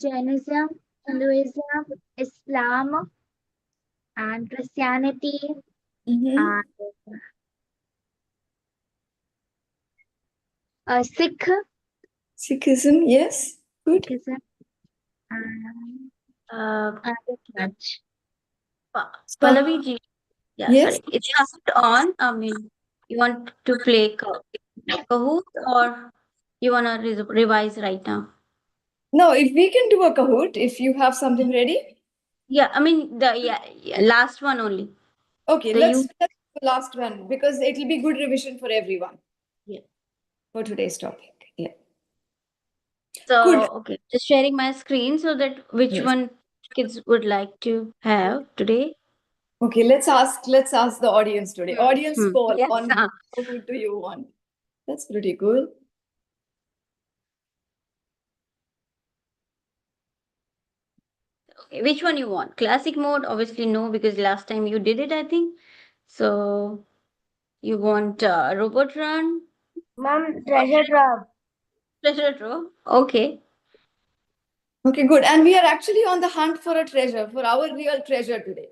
Jainism, Hinduism, Islam, and Christianity, Mm-hmm. and Sikh, Sikhism, yes. Good. Sikhism, and Uh, this much. So, Pallavi ji, yeah, yes. sorry. It's not on. I mean, you want to play Kahoot or you want to revise right now? No, if we can do a Kahoot, if you have something ready. Yeah, I mean, yeah, last one only. Okay, The you. let's do the last one because it'll be good revision for everyone Yeah. for today's topic. Yeah. Good. So, okay, just sharing my screen so that which Yes. one kids would like to have today. Okay, let's ask the audience today. Audience poll Yes. on who do you want? That's pretty cool. Okay, which one you want? Classic mode? Obviously, no, because last time you did it, I think. So, you want robot run? Mom, treasure trove. Pleasure draw? Okay. Okay, good. And we are actually on the hunt for a treasure, for our real treasure today.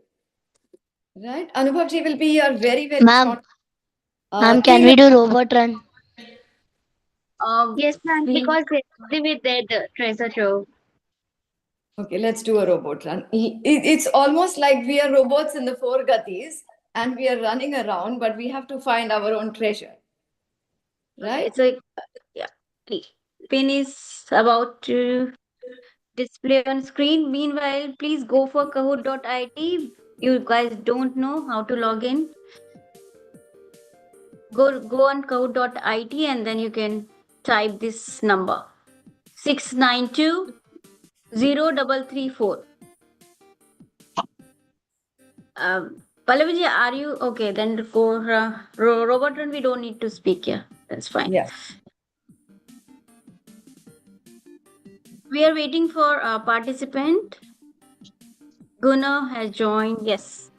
Right? Anubhavji will be here very, very Ma'am, short. ma'am, Three can we minutes. do robot run? Yes, ma'am, We because yesterday we did treasure trove. Okay, let's do a robot run. It's almost like we are robots in the four gatis and we are running around, but we have to find our own treasure. okay. Right? So, yeah, please. Pin is about to display on screen. Meanwhile, please go for kahoot.it. You guys don't know how to log in. Go on kahoot.it and then you can type this number 6920334. Pallavi ji, are you okay? Then for robot run, we don't need to speak here. That's fine. Yeah. We are waiting for a participant. Guna has joined. Yes.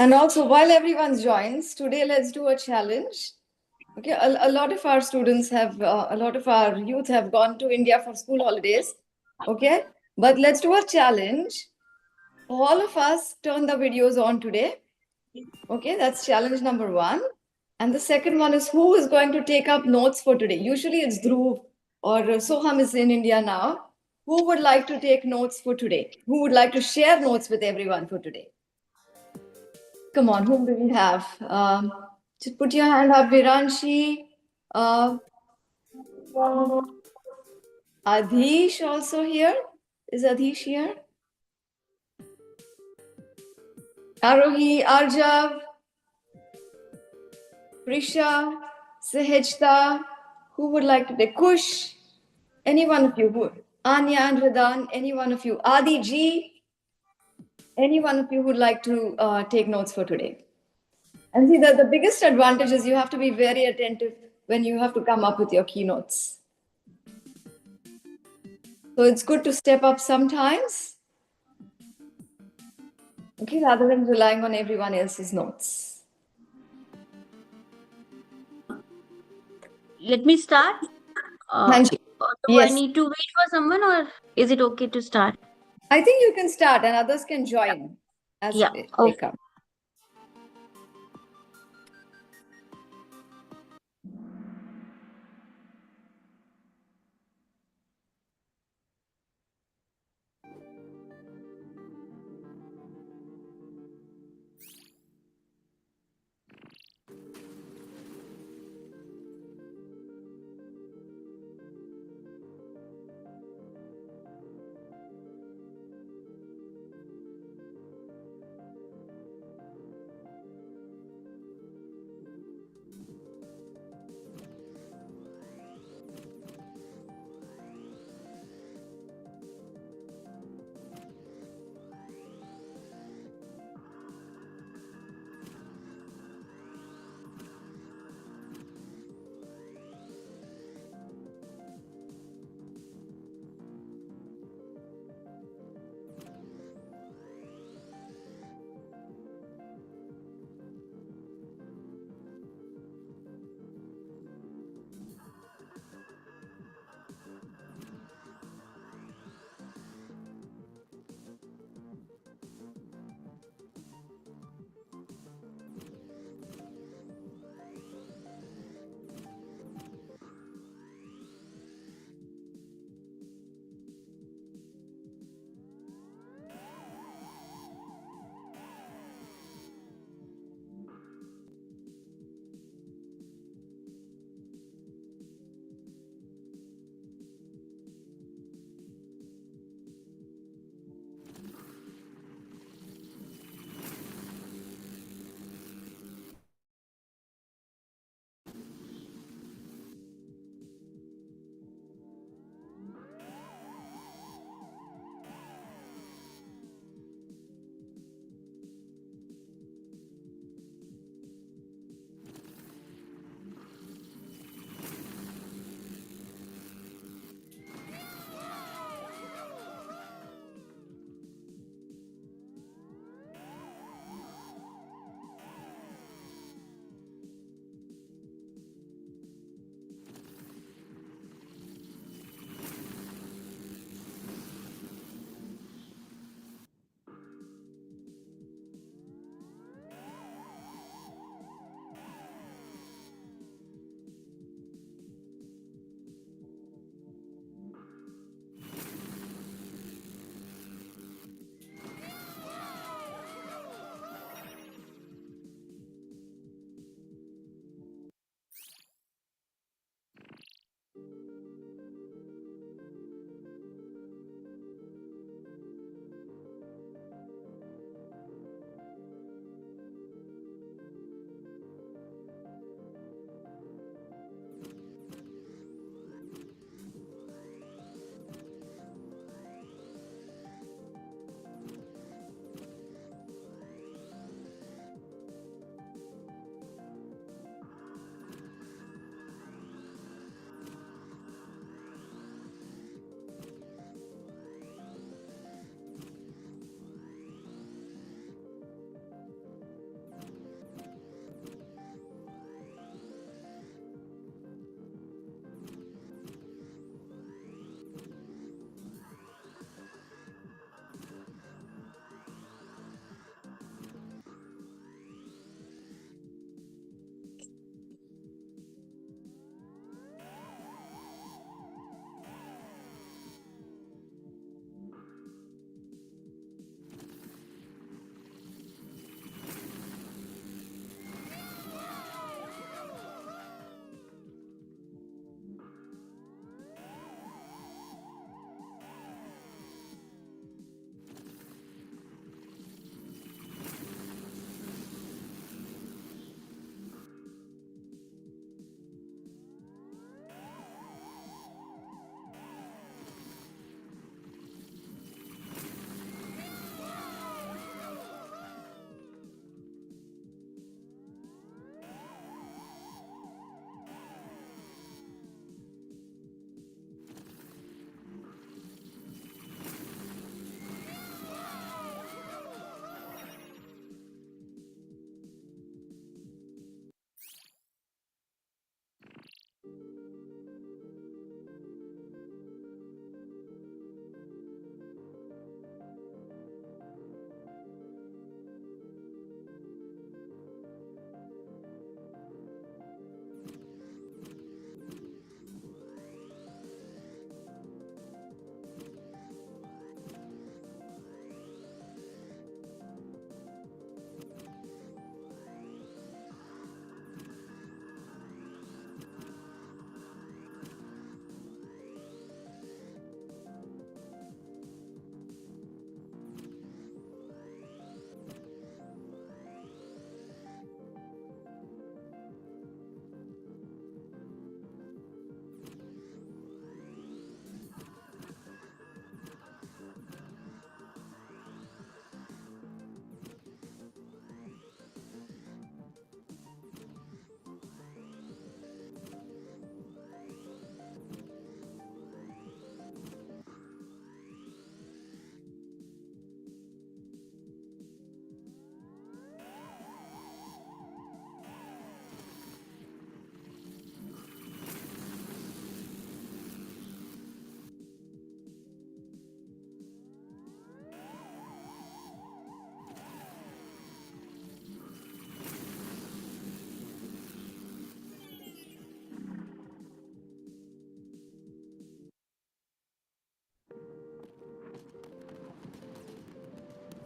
And also, while everyone joins, today let's do a challenge. Okay, a lot of our students have, a lot of our youth have gone to India for school holidays. Okay, but let's do a challenge. All of us turn the videos on today. Okay, that's challenge number one. And the second one is who is going to take up notes for today? Usually it's Dhruv or Soham is in India now. Who would like to take notes for today? Who would like to share notes with everyone for today? Come on, whom do we have? Just put your hand up, Viranshi. Uh, Adhish also here. Is Adhish here? Arohi, Arjav, Prisha, Sehejta. Who would like to take? Kush. Any one of you. Who? Anya and Radan. Any one of you. Adi G. Any one of you would like to take notes for today? And see, the biggest advantage is you have to be very attentive when you have to come up with your keynotes. So it's good to step up sometimes, okay, rather than relying on everyone else's notes. Let me start. Hanji. Do I Yes, need to wait for someone or is it okay to start? I think you can start and others can join as Yeah. they come.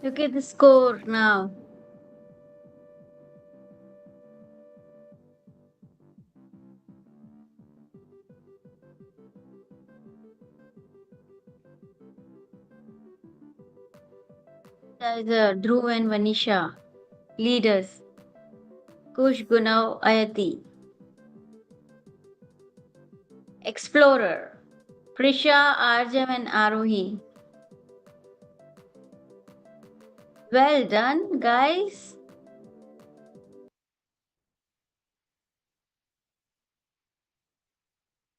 Look at the score now. Dhruv and Vanisha, leaders. Kush, Gunav, Ayati. Explorer. Prisha, Arjam and Arohi. Well done, guys.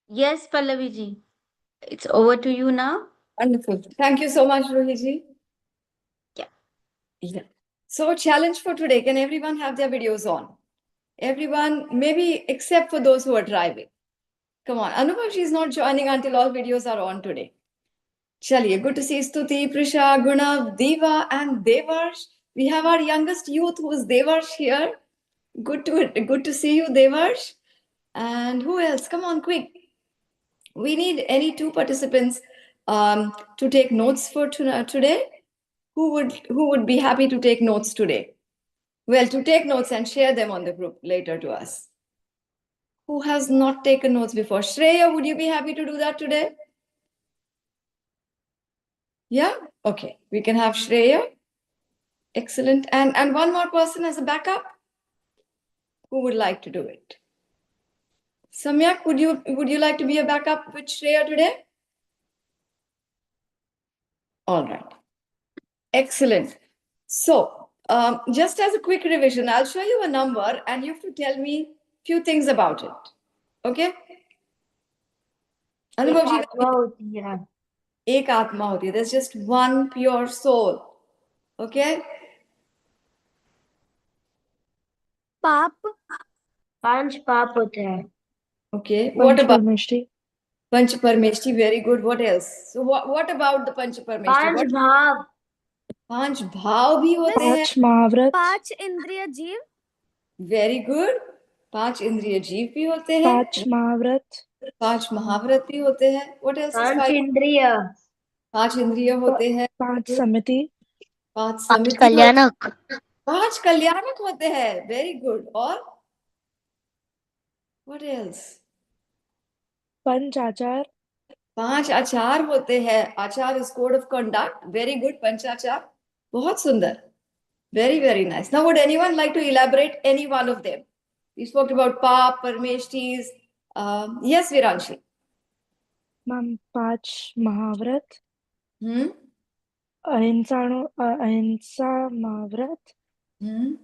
Yes, Pallavi ji. It's over to you now. Wonderful. Thank you so much, Rohiji. Yeah. Yeah. So, challenge for today. Can everyone have their videos on? Everyone, maybe except for those who are driving. Come on. Anubhav, she's not joining until all videos are on today. Chaliye, good to see Stuti, Prisha, Gunav, Deva, and Devarsh. We have our youngest youth who is Devarsh here. Good to see you, Devarsh. And who else? Come on, quick. We need any two participants to take notes for today. Who would be happy to take notes today? Well, to take notes and share them on the group later to us. Who has not taken notes before? Shreya, would you be happy to do that today? Yeah? Okay. We can have Shreya. Excellent. And one more person as a backup? Who would like to do it? Samyak, would you like to be a backup with Shreya today? All right. Excellent. So, just as a quick revision, I'll show you a number and you have to tell me few things about it. Okay? Anubhav ji, एक आत्मा होती है. There's just one pure soul. Okay? पाप 5 पाप होते हैं. Okay. What about Panchparmeshti. Panch Parmeshti? Very good. What else? So what about the Panch Parmeshti? 5 भाव. पांच भाव भी होते हैं. 5 महाव्रत. 5 इंद्रिय जीव. Very good. 5 इंद्रिय जीव भी होते हैं. 5 महाव्रत. 5 महाव्रत भी होते हैं. What else is 5 5? इंद्रिय. 5 इंद्रिय होते हैं. 5 समिति. 5 समिति. कल्याणक. 5 कल्याणक होते हैं. Very good. और what else? 5 आचार. 5 आचार होते हैं. आचार is code of conduct. Very good. पंचाचार. बहुत सुंदर. Very, very nice. Now, would anyone like to elaborate any one of them? We spoke about Pap, Parmeshtis. Yes, Viranshi. Ma'am 5 महाव्रत. Hmm? अहिंसा महाव्रत. Hmm?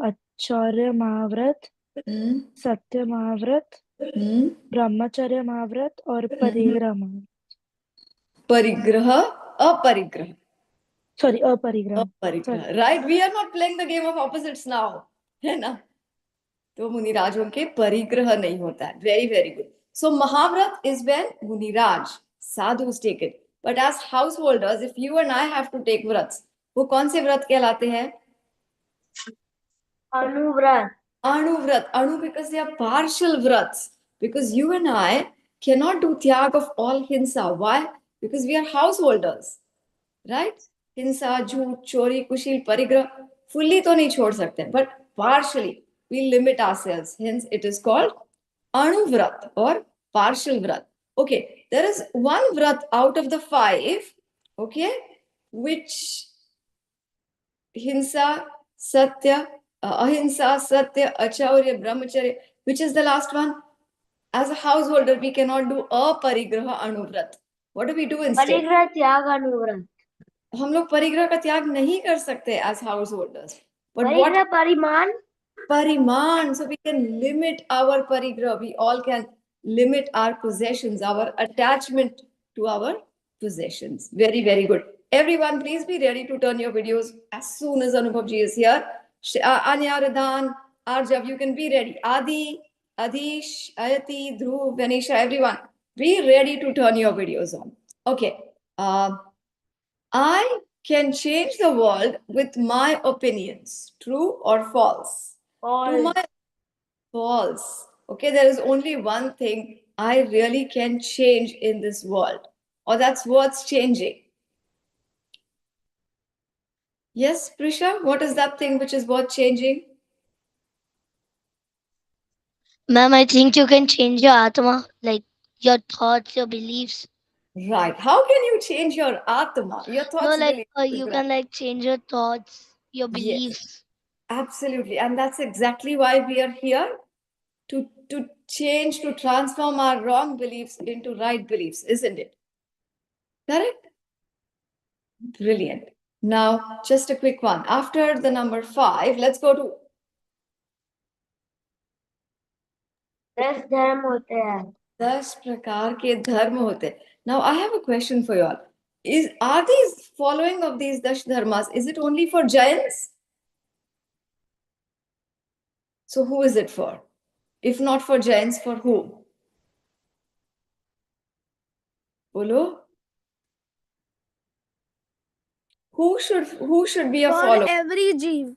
आचार्य महाव्रत. Hmm? सत्य महाव्रत. Hmm? ब्रह्मचर्य महाव्रत और परिग्रह महाव्रत. परिग्रह, अपरिग्रह. Sorry अपरिग्रह. अपरिग्रह. Right? We are not playing the game of opposites now. है ना? तो मुनिराजों के परिग्रह नहीं होता है. Very, very good. So Mahavrat is when Muniraj, sadhus take it. But as householders, if you and I have to take vrats, वो कौन से व्रत कहलाते हैं? Anuvrat. Anu vrat. Anu because they are partial vrats. Because you and I cannot do tyag of all hinsa. Why? Because we are householders. Right? Hinsa, jhoot, chori, kushil, parigrah. Fully तो नहीं छोड़ सकते. But partially we limit ourselves. Hence it is called Anu vrat or partial vrat. Okay. There is one vrat out of the 5. Okay. Which hinsa, satya, ahimsa, satya, achaurya, brahmacharya. Which is the last one? As a householder, we cannot do aparigraha anuvrat. What do we do instead? परिग्रह त्याग अनुव्रत. हम लोग परिग्रह का त्याग नहीं कर सकते as householders. But परिग्रह what परिमाण. pariman? So we can limit our parigrah. We all can limit our possessions, our attachment to our possessions. Very, very good. Everyone, please be ready to turn your videos as soon as Anubhavji is here. Anya, Radhan, Arjav, you can be ready. Adi, Adish, Ayati, Dhruv, Vanisha, everyone, be ready to turn your videos on. Okay. I can change the world with my opinions. True or false? To my false. Okay, there is only one thing I really can change in this world, or that's worth changing. Yes, Prisha, what is that thing which is worth changing? Ma'am, I think you can change your Atma, like your thoughts, your beliefs. Right. How can you change your Atma, your No, thoughts, like beliefs? you can like change your thoughts, your Yes, beliefs. absolutely. And that's exactly why we are here to change, to transform our wrong beliefs into right beliefs, isn't it? Correct? Brilliant. Now, just a quick one. After the number 5, let's go to 10 धर्म होते हैं. 10 प्रकार के धर्म होते हैं. Now, I have a question for you all. Are these following of these Dash dharmas, is it only for Jains? So, who is it for? If not for Jains, for who? Bolo? Who should be a follower? every jeev.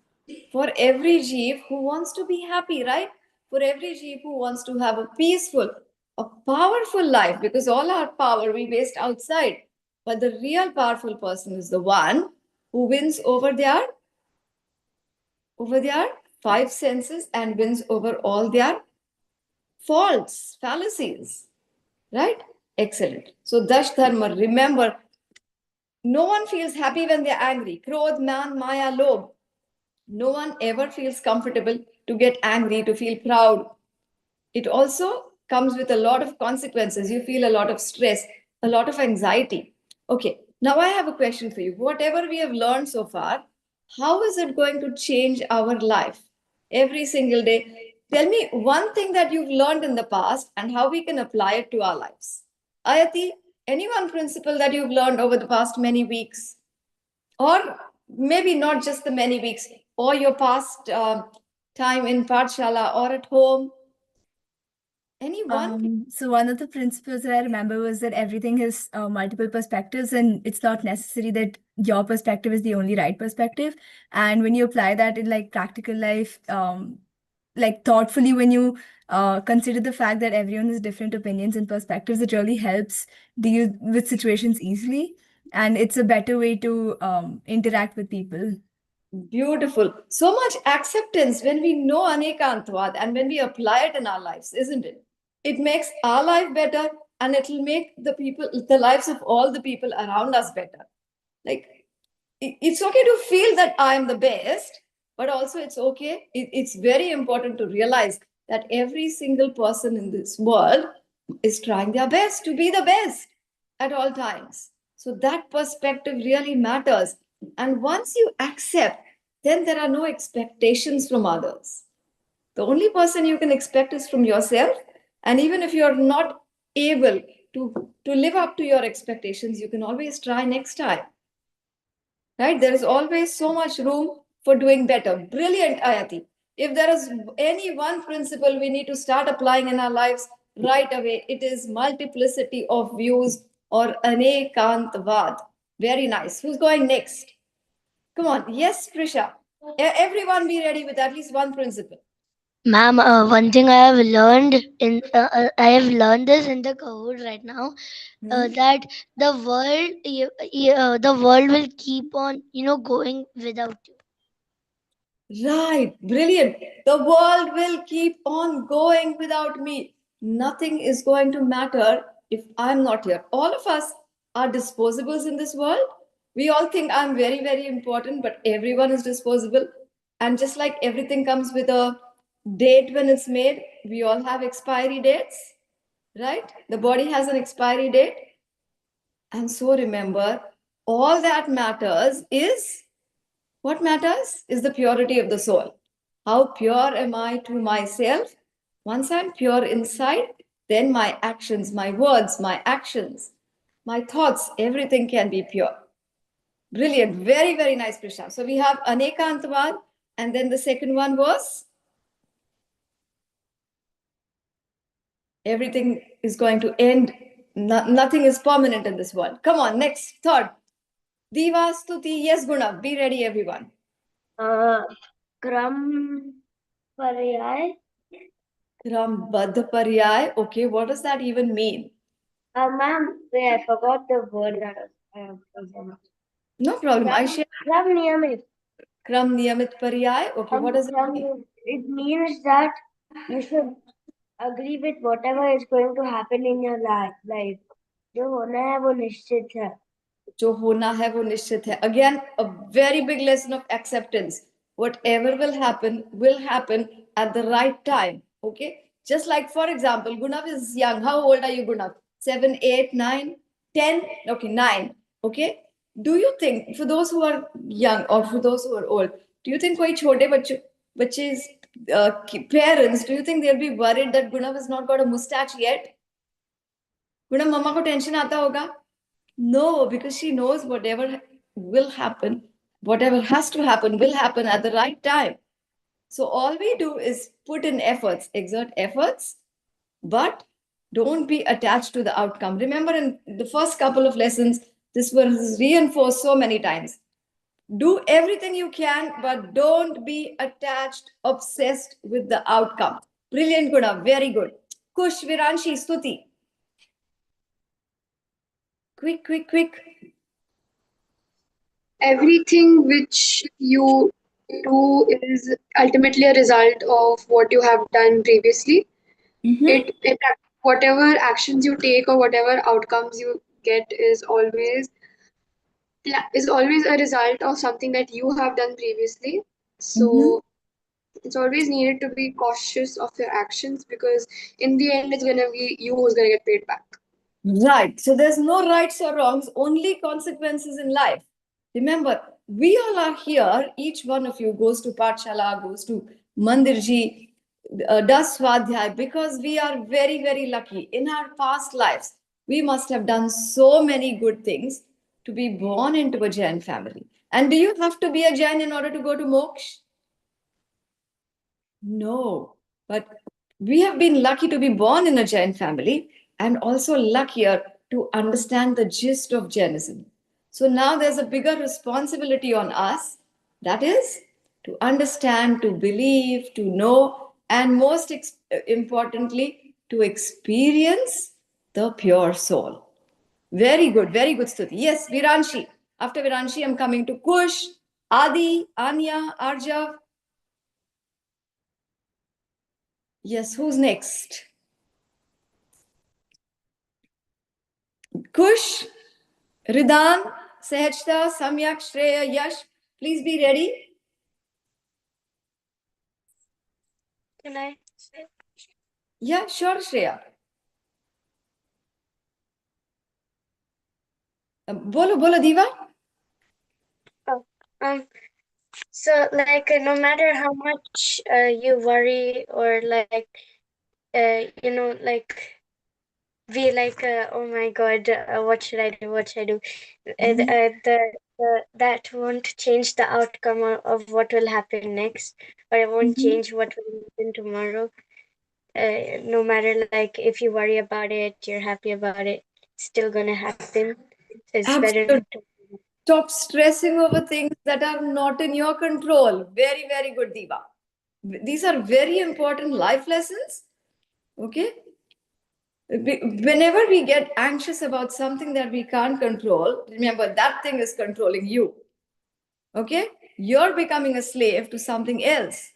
For every jeev who wants to be happy, right? For every jeev who wants to have a peaceful, a powerful life, because all our power we waste outside. But the real powerful person is the one who wins over their 5 senses and wins over all their faults, fallacies. Right? Excellent. So Dash Dharma, remember, no one feels happy when they're angry. Krodh, man, maya, lobh. No one ever feels comfortable to get angry, to feel proud. It also comes with a lot of consequences. You feel a lot of stress, a lot of anxiety. Okay, now I have a question for you. Whatever we have learned so far, how is it going to change our life every single day? Tell me one thing that you've learned in the past and how we can apply it to our lives. Ayati, any one principle that you've learned over the past many weeks? Or maybe not just the many weeks, or your past time in Pathshala or at home. Anyone? So one of the principles that I remember was that everything has multiple perspectives, and it's not necessary that your perspective is the only right perspective. And when you apply that in like practical life, like thoughtfully, when you consider the fact that everyone has different opinions and perspectives, it really helps deal with situations easily, and it's a better way to interact with people. Beautiful. So much acceptance when we know Anekantvad and when we apply it in our lives, isn't it? It makes our life better and it'll make the lives of all the people around us better. Like, it's okay to feel that I'm the best, but also it's okay. It's very important to realize that every single person in this world is trying their best to be the best at all times. So that perspective really matters. And once you accept, then there are no expectations from others. The only person you can expect is from yourself. And even if you're not able to live up to your expectations, you can always try next time. Right? There is always so much room for doing better. Brilliant, Ayati. If there is any one principle we need to start applying in our lives right away, it is multiplicity of views or anekantvad. Very nice. Who's going next? Come on. Yes, Prisha. Everyone be ready with at least one principle. Ma'am, one thing I have learned this in the Kahoot right now, that the world will keep on, going without you. Right, brilliant. The world will keep on going without me. Nothing is going to matter if I'm not here. All of us are disposables in this world. We all think I'm very, very important, but everyone is disposable. And just like everything comes with a date when it's made, we all have expiry dates, right? The body has an expiry date. And so remember, all that matters is what matters is the purity of the soul. How pure am I to myself? Once I'm pure inside, then my actions, my words, my actions, my thoughts, everything can be pure. Brilliant. Very, very nice, Prisha. So we have Anekantavad, and then the second one was everything is going to end. Nothing is permanent in this world. Come on, next, third. Diva Stuti, yes, Guna. Be ready, everyone. Kram Paryay. Krambadh Paryay. Okay, what does that even mean? Ma'am, wait, I forgot the word that I have forgotten. No problem. I share. Kram niyamit. Kram niyamit paryay. Okay, what does it mean? It means that you should agree with whatever is going to happen in your life. जो होना है वो निश्चित है. जो होना है वो निश्चित है. Again, a very big lesson of acceptance. Whatever will happen at the right time. Okay, just like for example, Gunav is young. How old are you, Gunav? 7, 8, 9, 10. Okay, 9. Okay, do you think for those who are young or for those who are old, do you think कोई छोटे बच्चे's parents, do you think they'll be worried that Gunav has not got a mustache yet? गुना मम्मा को tension आता होगा. No, because she knows whatever will happen, whatever has to happen will happen at the right time. So all we do is put in efforts, exert efforts, but don't be attached to the outcome. Remember, in the first couple of lessons, this was reinforced so many times. Do everything you can, but don't be attached, obsessed with the outcome. Brilliant, Guna. Very good. Kush, Viranshi, Stuti. Quick, quick, quick. Everything which you do is ultimately a result of what you have done previously. It whatever actions you take or whatever outcomes you get is always a result of something that you have done previously. So it's always needed to be cautious of your actions because in the end it's gonna be you who's gonna get paid back. Right. So there's no rights or wrongs, only consequences in life. Remember, we all are here. Each one of you goes to Patshala, goes to Mandirji, does Swadhyay because we are very, very lucky. In our past lives, we must have done so many good things to be born into a Jain family. And do you have to be a Jain in order to go to Moksha? No, but we have been lucky to be born in a Jain family and also luckier to understand the gist of Jainism. So now there's a bigger responsibility on us, that is, to understand, to believe, to know, and most importantly, to experience the pure soul. Very good, Stuti. Yes, Viranshi. After Viranshi, I'm coming to Kush, Adi, Anya, Arjav. Yes, who's next? Kush, Ridan, Sehajta, Samyak, Shreya, Yash. Please be ready. Can I? Yeah, sure, Shreya. Bolo, Diva. Oh, so like no matter how much you worry or like like be like oh my god, what should I do? What should I do? That won't change the outcome of what will happen next, or it won't change what will happen tomorrow. No matter like if you worry about it, you're happy about it, it's still gonna happen. So it's better Absolutely. not to. Stop stressing over things that are not in your control. Very, very good, Diva. These are very important life lessons. Okay? Whenever we get anxious about something that we can't control, remember that thing is controlling you. Okay? You're becoming a slave to something else.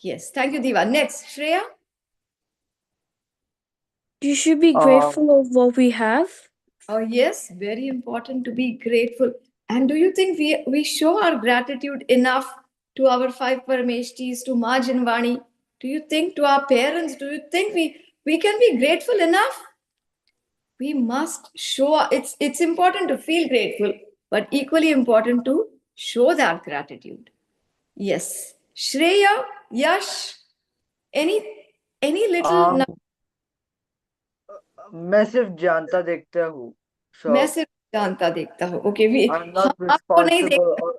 Yes. Thank you, Diva. Next, Shreya. You should be Um, grateful of what we have. Oh, yes. Very important to be grateful. And do you think we show our gratitude enough to our five Parameshtis, to Ma Janvani? Do you think to our parents? Do you think we can be grateful enough? We must show it's important to feel grateful, but equally important to show that gratitude. Yes. Shreya, Yash, any any little um, मैं सिर्फ जानता देखता हूँ. मैं So सिर्फ जानता देखता हूँ. Okay, we I'm हम not आपको नहीं responsible. देखते,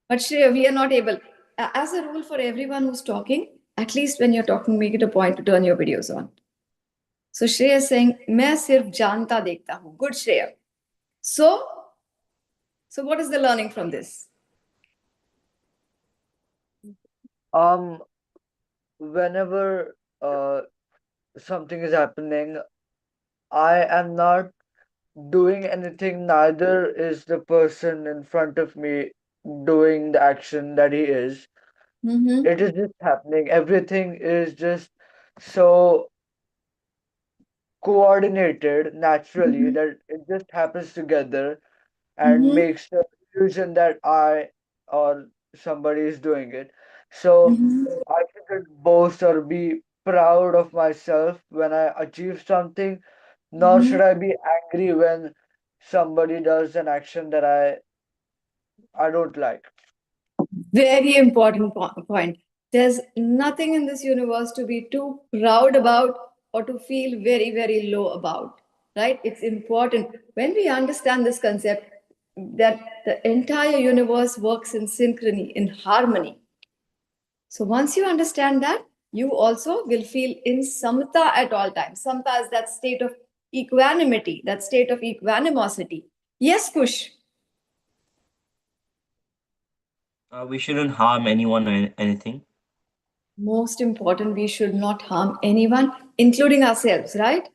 but Shreya, we are not able. As a rule for everyone who's talking, at least when you're talking, make it a point to turn your videos on. So Shreya is saying, मैं सिर्फ जानता देखता हूँ. Good, Shreya. So what is the learning from this? Um, whenever something is happening, I am not doing anything, neither is the person in front of me doing the action that he is. Mm-hmm. It is just happening. Everything is just so coordinated naturally Mm-hmm. that it just happens together and Mm-hmm. makes the illusion that I or somebody is doing it. So Mm-hmm. I shouldn't boast or be proud of myself when I achieve something, nor Mm-hmm. should I be angry when somebody does an action that I don't like. Very important point. There's nothing in this universe to be too proud about or to feel very, very low about, right? It's important when we understand this concept that the entire universe works in synchrony, in harmony. So once you understand that, you also will feel in samta at all times. Samta is that state of equanimity, that state of equanimosity. Yes, Kush. We shouldn't harm anyone or anything. Most important, we should not harm anyone, including ourselves, right?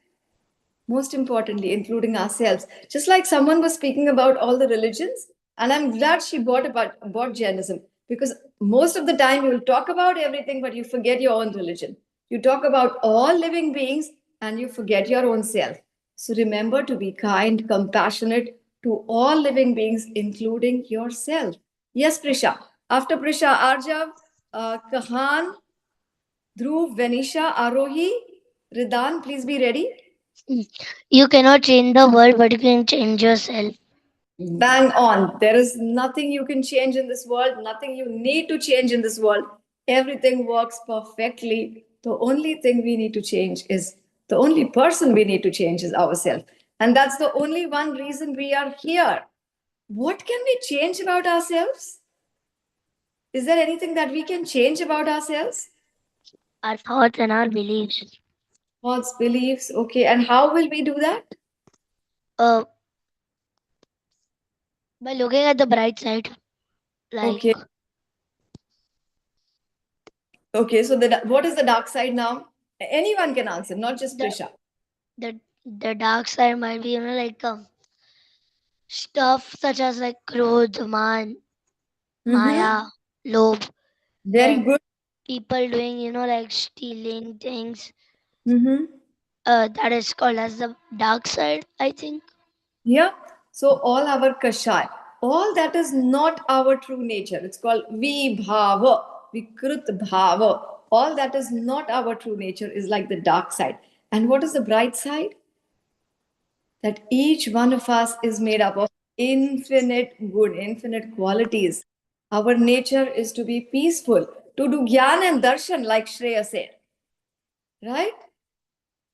Most importantly, including ourselves. Just like someone was speaking about all the religions, and I'm glad she brought about Jainism, because most of the time you will talk about everything, but you forget your own religion. You talk about all living beings and you forget your own self. So remember to be kind, compassionate to all living beings, including yourself. Yes, Prisha. After Prisha, Arjav, Kahan, Dhruv, Venisha, Arohi, Ridan, please be ready. You cannot change the world, but you can change yourself. Bang on. There is nothing you can change in this world, nothing you need to change in this world. Everything works perfectly. The only thing we need to change is the only person we need to change is ourselves. And that's the only one reason we are here. What can we change about ourselves? Is there anything that we can change about ourselves? Our thoughts and our beliefs. Thoughts, beliefs. Okay. And how will we do that? Uh, by looking at the bright side, like Okay. Okay. So what is the dark side now? Anyone can answer, not just the Prisha. the dark side might be like stuff such as like Krodh, Man, Mm-hmm. Maya, Lob, Very and good. people doing like stealing things. Mm-hmm. That is called as the dark side, I think. Yeah. So all our kashai, all that is not our true nature. It's called vibhava, vikrut bhava. All that is not our true nature is like the dark side. And what is the bright side? That each one of us is made up of infinite good, infinite qualities. Our nature is to be peaceful, to do gyan and darshan, like Shreya said, right?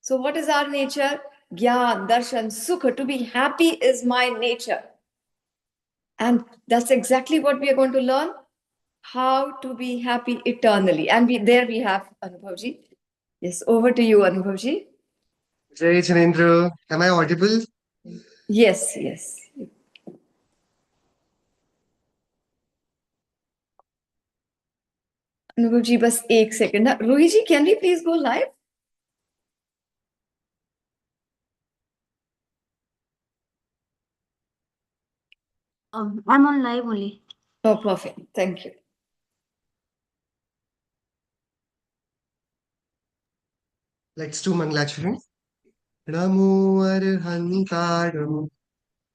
So, what is our nature? Gyan, darshan, sukha. To be happy is my nature. And that's exactly what we are going to learn how to be happy eternally. And there we have Anubhavji. Yes, over to you, Anubhavji. Jay Chinendra, am I audible? Yes, yes. Anubhavji, bas ek second. Now, Ruhi ji, can we please go live? I'm on live only. Oh, perfect. Thank you. Let's do Mangalachari. Namo Arhantaram,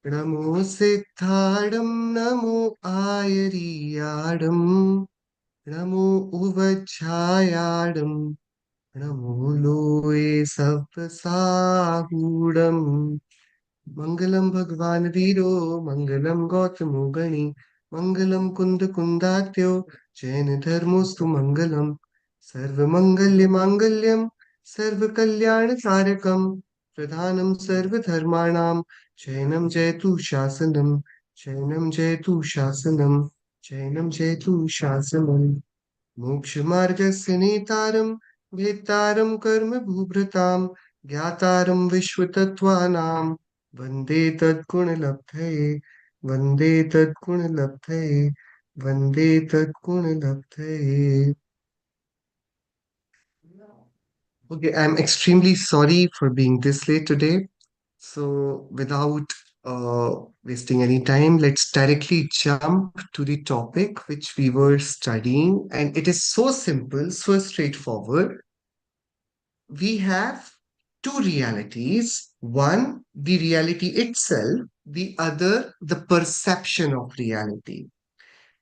Namo Siddharam, Namo Ayariyadam, Namo Uvachayadam, Namo Loe Sapasahudam. Mangalam Bhagwan Viro, Mangalam Gautamo Gani, Mangalam Kunda Kundatyo, Jain Dharmostu Mangalam, Sarva Mangalya Mangalyam, Sarva Kalyana Tarakam, Pradhanam Sarva Dharmanam, Jainam Jaitu Shasanam, Jainam Jaitu Shasanam, Jainam Jaitu Shasanam. मोक्षमार्गस्य नेतारं भेत्तारं कर्मभूभृतां ज्ञातारं विश्वतत्त्वानां वन्दे तद्गुणलब्धये वन्दे तद्गुणलब्धये वन्दे तद्गुणलब्धये. Okay, I'm extremely sorry for being this late today. So, without wasting any time, let's directly jump to the topic which we were studying. And it is so simple, so straightforward. We have two realities: one, the reality itself, the other, the perception of reality.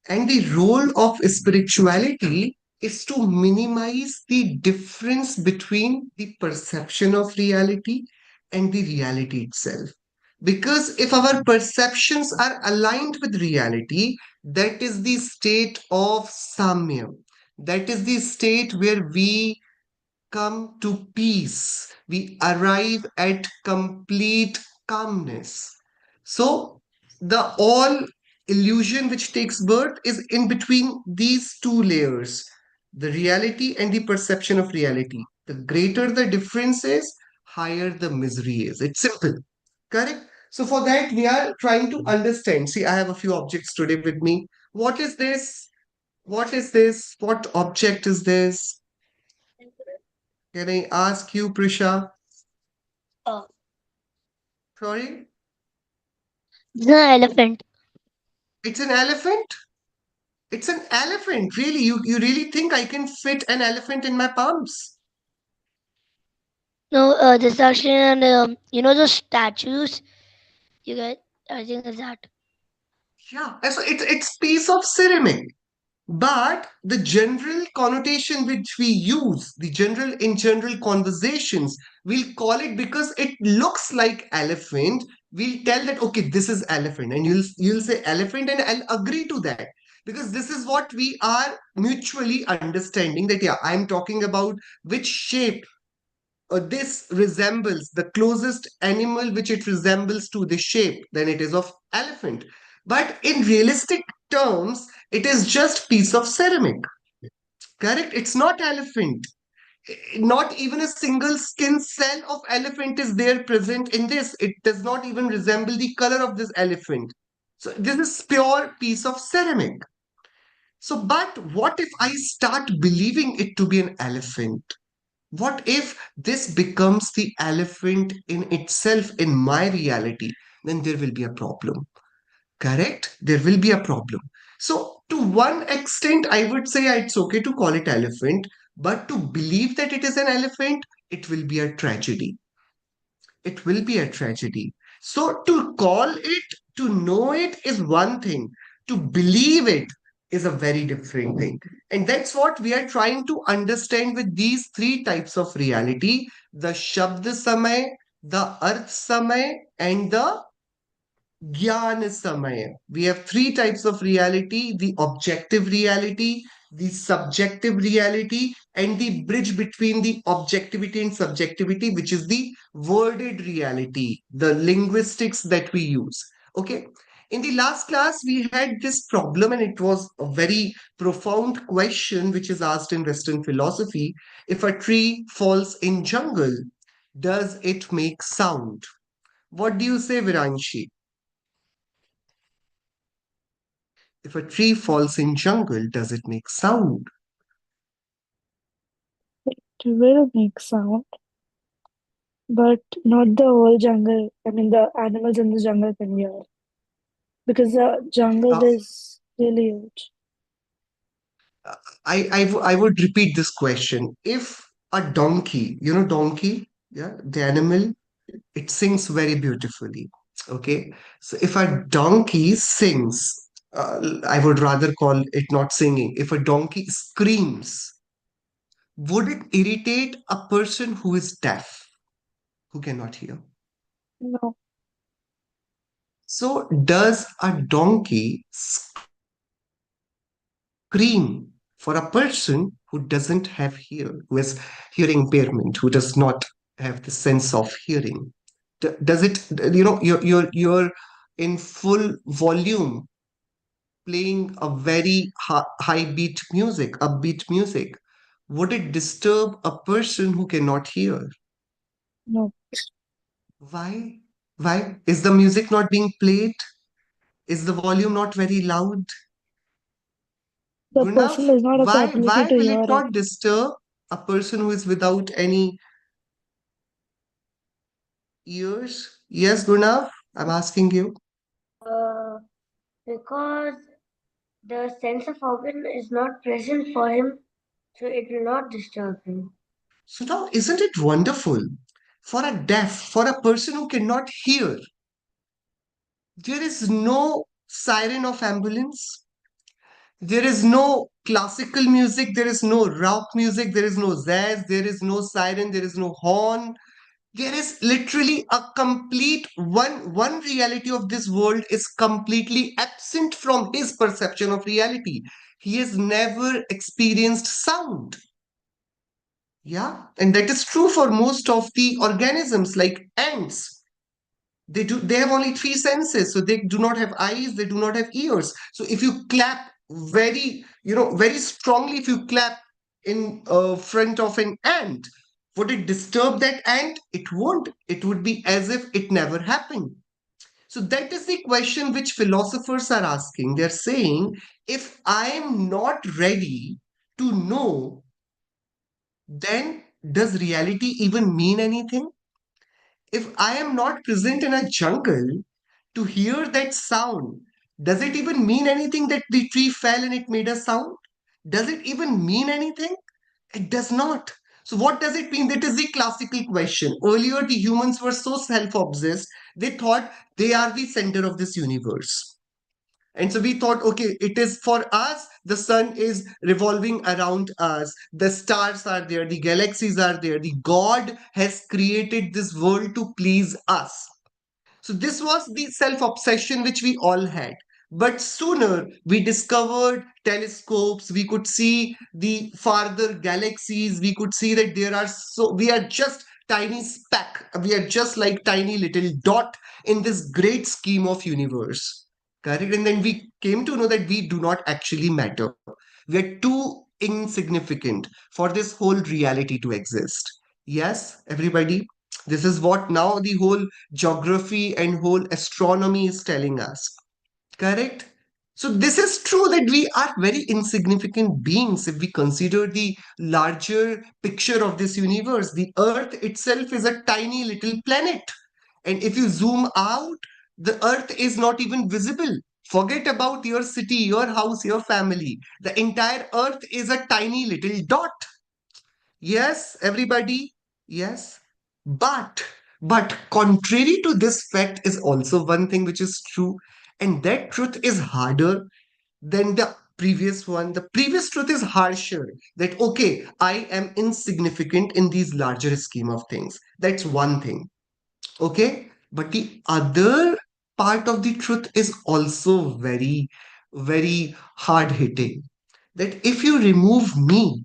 And the role of spirituality is to minimize the difference between the perception of reality and the reality itself. Because if our perceptions are aligned with reality, that is the state of samya. That is the state where we come to peace. We arrive at complete calmness. So, the all illusion which takes birth is in between these two layers, the reality and the perception of reality. The greater the difference is, higher the misery is. It's simple. Correct? So, for that, we are trying to understand. See, I have a few objects today with me. What is this? What is this? What object is this? Can I ask you, Prisha? Oh, Sorry? it's an elephant. It's an elephant? It's an elephant. Really? You really think I can fit an elephant in my palms? No, this is actually an those statues you get. I think it's that. Yeah. So it's piece of ceramic. But the general connotation which we use, the general in general conversations, we'll call it because it looks like elephant. We'll tell that okay, this is elephant, and you'll say elephant, and I'll agree to that because this is what we are mutually understanding that yeah, I'm talking about which shape this resembles the closest animal which it resembles to the shape, then it is of elephant. But in realistic terms, it is just piece of ceramic. Correct? It's not elephant. Not even a single skin cell of elephant is there present in this. It does not even resemble the color of this elephant. So this is pure piece of ceramic. So, but what if I start believing it to be an elephant? What if this becomes the elephant in itself in my reality? Then there will be a problem. Correct? There will be a problem. So, to one extent, I would say it's okay to call it elephant, but to believe that it is an elephant, it will be a tragedy. It will be a tragedy. So, to call it, to know it is one thing, to believe it is a very different thing. And that's what we are trying to understand with these three types of reality: the Shabd Samay, the Arth Samay, and the Gyan Samaya. We have three types of reality: the objective reality, the subjective reality, and the bridge between the objectivity and subjectivity, which is the worded reality, the linguistics that we use. Okay. In the last class, we had this problem, and it was a very profound question which is asked in Western philosophy. If a tree falls in jungle, does it make sound? What do you say, Viranshi? If a tree falls in jungle, does it make sound? It will make sound, but not the whole jungle. I mean, the animals in the jungle can hear because the jungle Uh, is really huge. I would repeat this question. If a donkey, donkey, yeah, the animal, it sings very beautifully. Okay. So if a donkey sings, I would rather call it not singing. If a donkey screams, would it irritate a person who is deaf, who cannot hear? No, So does a donkey scream for a person who doesn't have who has hearing impairment, who does not have the sense of hearing? Does it, you're in full volume playing a very high beat music, upbeat music. Would it disturb a person who cannot hear? no, Why? Why? Is the music not being played? Is the volume not very loud? the person Gunav, does not have the ability why to will hear it it. not disturb a person who is without any ears? Yes, Gunav, I'm asking you. Uh, because the sense of organ is not present for him, so it will not disturb him. So now, isn't it wonderful for a deaf, for a person who cannot hear? There is no siren of ambulance. There is no classical music. There is no rock music. There is no jazz. There is no siren. There is no horn. There is literally a complete one reality of this world is completely absent from his perception of reality. He has never experienced sound. Yeah, and that is true for most of the organisms like ants. They have only three senses, so they do not have eyes, they do not have ears. So if you clap very strongly, if you clap in front of an ant, would it disturb that ant? It won't. It would be as if it never happened. So that is the question which philosophers are asking. They're saying, if I am not ready to know, then does reality even mean anything? If I am not present in a jungle to hear that sound, does it even mean anything that the tree fell and it made a sound? Does it even mean anything? It does not. So, what does it mean? That is the classical question. Earlier, the humans were so self obsessed, they thought they are the center of this universe. And so we thought, okay, it is for us, the sun is revolving around us, the stars are there, the galaxies are there, the God has created this world to please us. So this was the self obsession which we all had. But sooner we discovered telescopes, we could see the farther galaxies, we could see that we are just tiny speck, we are just like tiny little dot in this great scheme of universe. Correct? And then we came to know that we do not actually matter. We are too insignificant for this whole reality to exist. Yes, everybody, this is what now the whole geography and whole astronomy is telling us. Correct? So, this is true that we are very insignificant beings if we consider the larger picture of this universe. The Earth itself is a tiny little planet. And if you zoom out, the Earth is not even visible. Forget about your city, your house, your family. The entire Earth is a tiny little dot. Yes, everybody. Yes. But, but contrary to this fact is also one thing which is true, and that truth is harder than the previous one. The previous truth is harsher that, okay, I am insignificant in these larger scheme of things. That's one thing. Okay. But the other part of the truth is also very, very hard hitting. That if you remove me,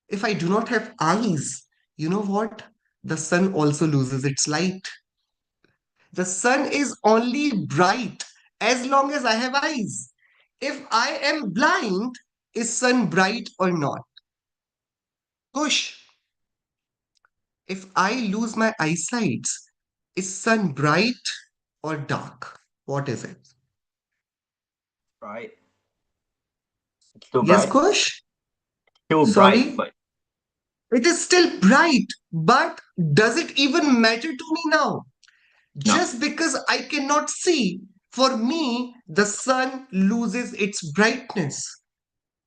if I do not have eyes, you know what? The sun also loses its light. The sun is only bright as long as I have eyes. If I am blind, is sun bright or not? Push. If I lose my eyesight, is sun bright or dark? What is it? Bright. It's too Yes, bright. Kush? Too bright, Sorry? but It is still bright, but does it even matter to me now? no. Just because I cannot see, for me, the sun loses its brightness.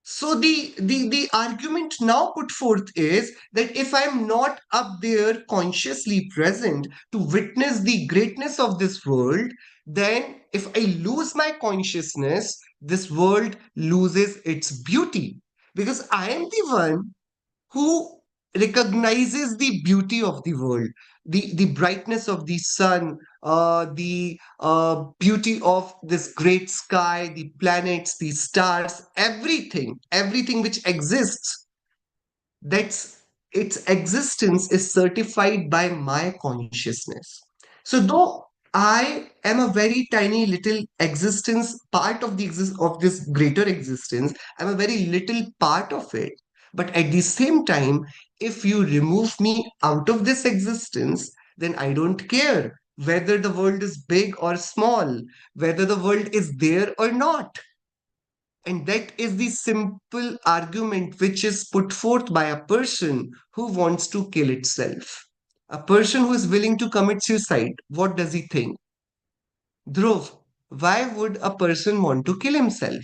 So the argument now put forth is that if I'm not up there consciously present to witness the greatness of this world, then if I lose my consciousness, this world loses its beauty. Because I am the one who recognizes the beauty of the world, the brightness of the sun, the beauty of this great sky, the planets, the stars, everything which exists, that's its existence is certified by my consciousness. So though I am a very tiny little existence, part of the of this greater existence, I'm a very little part of it. But at the same time, if you remove me out of this existence, then I don't care whether the world is big or small, whether the world is there or not. And that is the simple argument which is put forth by a person who wants to kill itself. A person who is willing to commit suicide, what does he think? Dhruv, why would a person want to kill himself?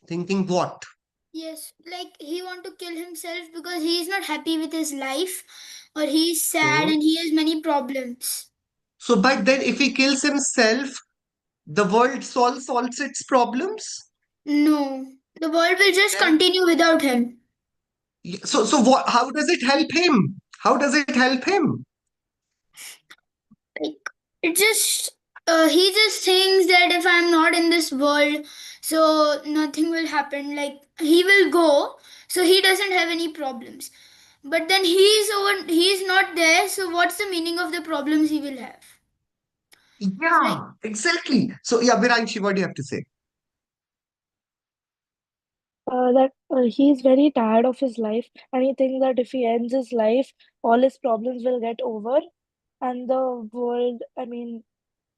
Thinking what? Yes, like he want to kill himself because he is not happy with his life, or he is sad Hmm. and he has many problems. So, but then if he kills himself, the world solves its problems? No, the world will just Then, continue without him. so what, how does it help him? How does it help him? Like it just he just thinks that if I'm not in this world, so nothing will happen. Like he will go, so he doesn't have any problems. But then he is not there, so what's the meaning of the problems he will have? It's like Yeah, exactly. So, yeah, Viranshi, what do you have to say? That he's very tired of his life, and he thinks that if he ends his life, all his problems will get over, and the world, I mean,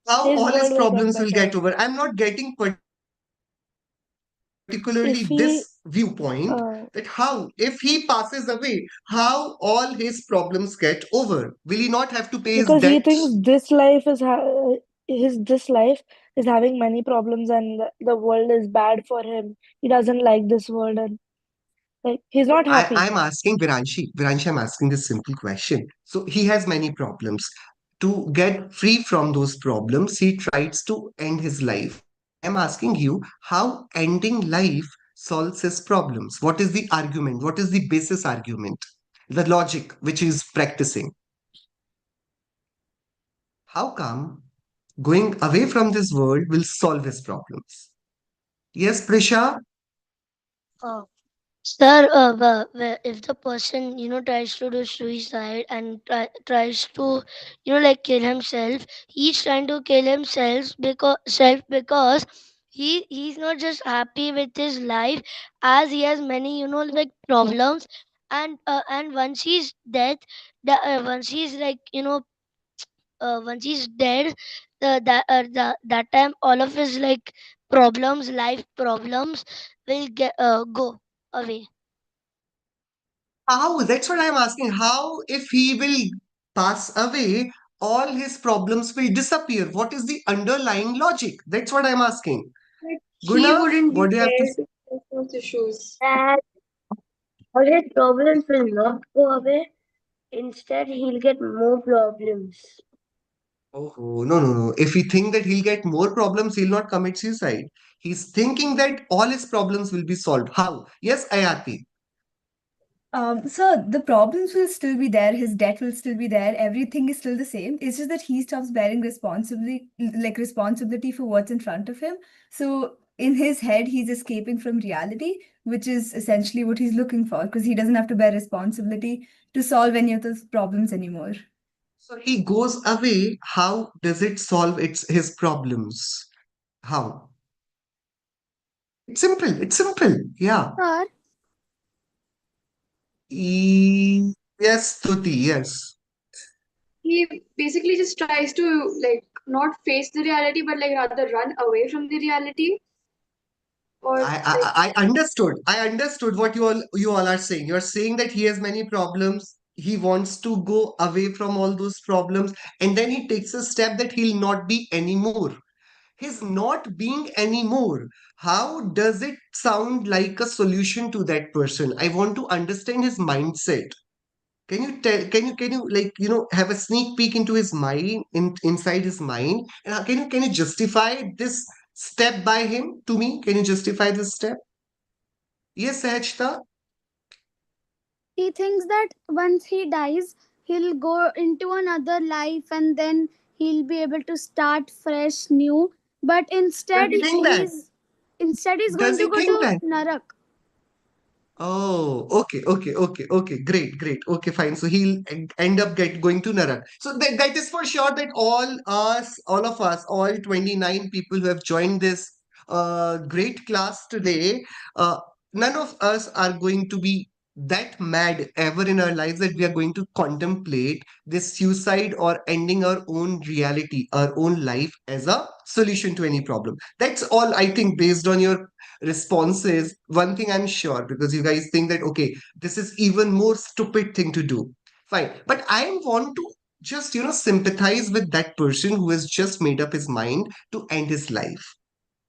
How his all his world will get problems will better. get over. I'm not getting particularly this If viewpoint he, that how, if uh, he passes away, how all his problems get over. Will he not have to pay his because he debts? thinks this life is his this life is having many problems, and the world is bad for him. He doesn't like this world, and like he's No, not happy. I'm asking Viranshi, I'm asking this simple question. So he has many problems. To get free from those problems, he tries to end his life. I am asking you how ending life solves his problems. What is the argument? What is the basis argument? The logic which he is practicing. How come going away from this world will solve his problems? Yes, Prisha? Uh, Sir, if the person tries to do suicide and tries to like kill himself, he's trying to kill himself because he's not just happy with his life, as he has many like problems, and once he's dead, once he's like once he's dead, that time all of his like problems, life problems, will go away. How? That's what I'm asking. How, if he will pass away, all his problems will disappear? What is the underlying logic? That's what I'm asking. Like he Gunav, wouldn't be what do you have to there say? to face those issues. And all his problems will not go away. Instead, he'll get more problems. Oh, no, no, no. If he think that he'll get more problems, he'll not commit suicide. He's thinking that all his problems will be solved. How? Yes, Ayati. So the problems will still be there, his debt will still be there, everything is still the same. It's just that he stops bearing responsibility for what's in front of him. So in his head, he's escaping from reality, which is essentially what he's looking for, because he doesn't have to bear responsibility to solve any of those problems anymore. So he goes away. How does it solve his problems? How? It's simple. It's simple. Yeah. Sir, Yes, Tuti, yes. He basically just tries to like not face the reality, but like rather run away from the reality, or like I understood. I understood what you all are saying. You're saying that he has many problems. He wants to go away from all those problems, and then he takes a step that he'll not be anymore. His not being anymore. How does it sound like a solution to that person? I want to understand his mindset. Can you tell? Can you like have a sneak peek into his mind, inside his mind, and can you justify this step by him to me? Can you justify this step? Yes, Sahajta. he thinks that once he dies, he'll go into another life and then he'll be able to start fresh, new. But Does instead, he think that? he's Does going to he go think to that? Narak. Oh, okay. Great. Okay, fine. So he'll end up going to Narak. So that is for sure that all of us, all 29 people who have joined this great class today, uh, none of us are going to be that mad ever in our lives that we are going to contemplate this suicide or ending our own reality, our own life as a solution to any problem. That's all I think based on your responses. One thing I'm sure, because you guys think that okay, this is even more stupid thing to do. Fine. But I want to just, sympathize with that person who has just made up his mind to end his life.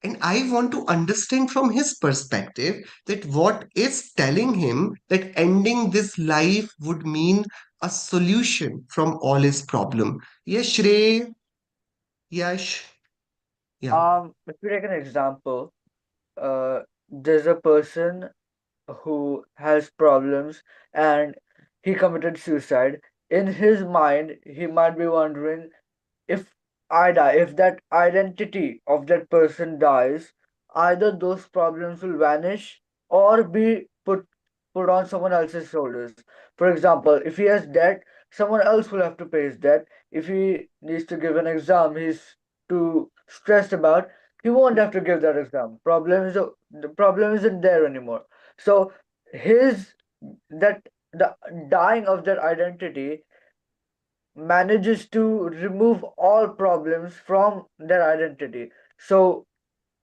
And I want to understand from his perspective that what is telling him that ending this life would mean a solution from all his problem. Yes, Shrey. Yash. Yeah. If you take an example, there's a person who has problems and he committed suicide. In his mind, he might be wondering, if I die, if that identity of that person dies, either those problems will vanish or be put on someone else's shoulders. For example, if he has debt, someone else will have to pay his debt. If he needs to give an exam he's too stressed about, he won't have to give that exam. The problem isn't there anymore. So his that the dying of that identity manages to remove all problems from their identity. So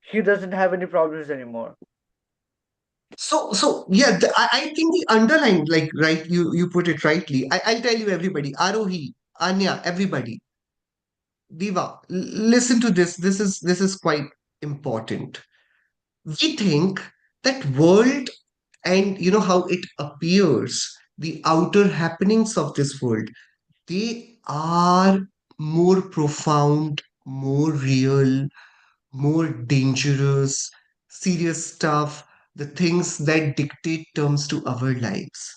he doesn't have any problems anymore. So yeah, I think the underlying, like, right, you put it rightly. I'll tell you, everybody, Arohi, Anya, everybody, Diva, listen to this. This is quite important. We think that world and how it appears, the outer happenings of this world, they are more profound, more real, more dangerous, serious stuff, the things that dictate terms to our lives.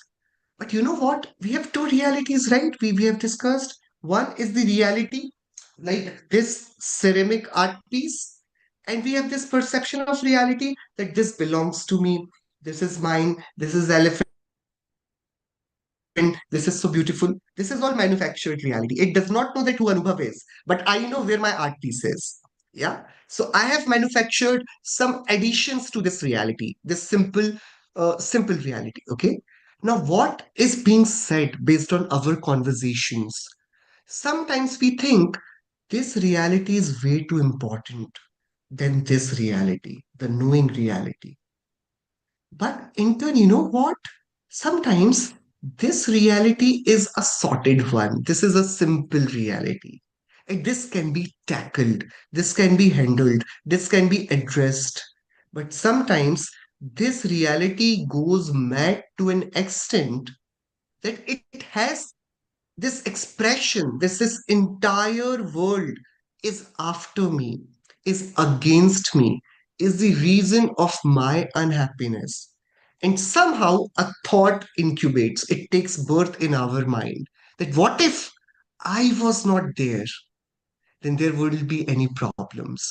But you know what? We have two realities, right? We have discussed. One is the reality, like this ceramic art piece, and we have this perception of reality that this belongs to me, this is mine, this is elephant, this is so beautiful. This is all manufactured reality. It does not know that who Anubhav is, but I know where my art piece is. Yeah. So I have manufactured some additions to this reality, this simple reality. Okay. Now, what is being said based on our conversations? Sometimes we think this reality is way too important than this reality, the knowing reality. But in turn, you know what? Sometimes this reality is a sorted one. This is a simple reality. And this can be tackled, this can be handled, this can be addressed. But sometimes this reality goes mad to an extent that it has this expression, this entire world is after me, is against me, is the reason of my unhappiness. And somehow a thought incubates, it takes birth in our mind that what if I was not there? Then there wouldn't be any problems.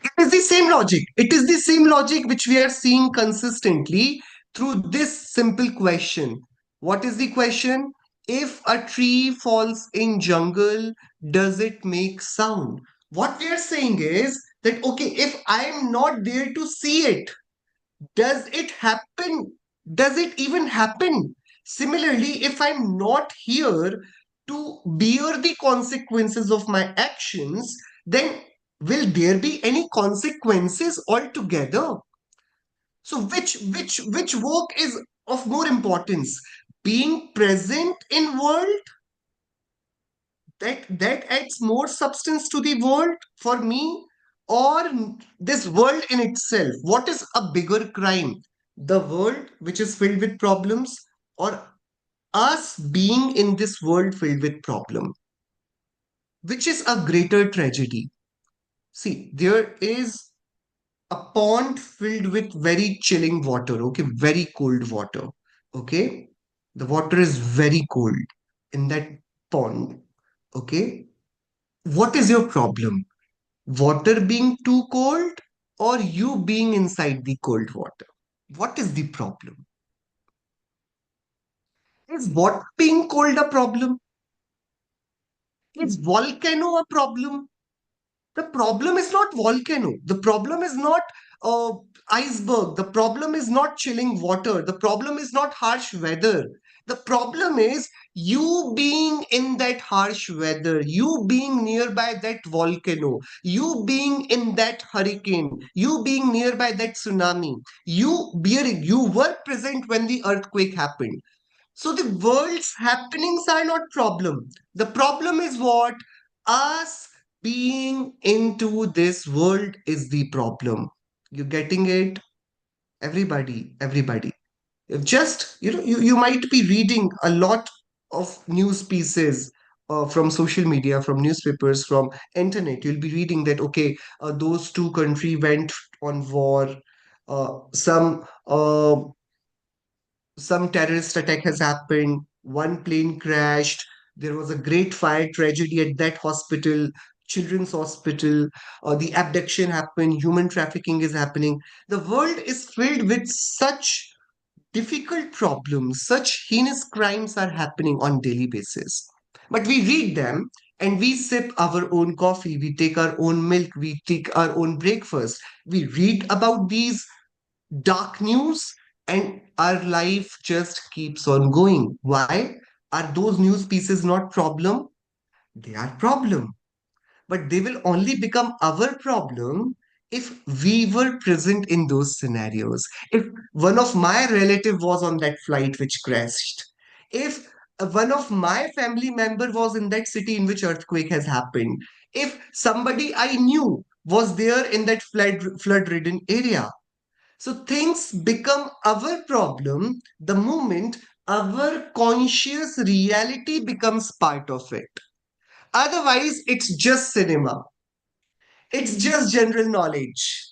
It is the same logic. It is the same logic which we are seeing consistently through this simple question. What is the question? If a tree falls in jungle, does it make sound? What we are saying is that, okay, if I am not there to see it, does it happen? Does it even happen? Similarly, if I'm not here to bear the consequences of my actions, then will there be any consequences altogether? So which work is of more importance? Being present in world, that adds more substance to the world for me, or this world in itself? What is a bigger crime? The world which is filled with problems, or us being in this world filled with problem? Which is a greater tragedy? See, there is a pond filled with very chilling water, okay, very cold water, okay. The water is very cold in that pond, okay. What is your problem? Water being too cold, or you being inside the cold water? What is the problem? Is water being cold a problem? Is volcano a problem? The problem is not volcano. The problem is not uh, iceberg. The problem is not chilling water. The problem is not harsh weather. The problem is you being in that harsh weather, you being nearby that volcano, you being in that hurricane, you being nearby that tsunami, you were present when the earthquake happened. So the world's happenings are not problem. The problem is what? Us being into this world is the problem. You getting it? Everybody. If just, you might be reading a lot of news pieces from social media, from newspapers, from internet. You'll be reading that, okay, those two countries went on war. Uh, some uh, some terrorist attack has happened, one plane crashed, there was a great fire tragedy at that hospital, children's hospital, the abduction happened, human trafficking is happening. The world is filled with such difficult problems, such heinous crimes are happening on daily basis. But we read them and we sip our own coffee, we take our own milk, we take our own breakfast. We read about these dark news and our life just keeps on going. Why? Are those news pieces not problem? They are problem, but they will only become our problem if we were present in those scenarios. If one of my relative was on that flight which crashed, if one of my family member was in that city in which earthquake has happened, if somebody I knew was there in that flood ridden area, so things become our problem the moment our conscious reality becomes part of it. Otherwise, it's just cinema. It's just general knowledge.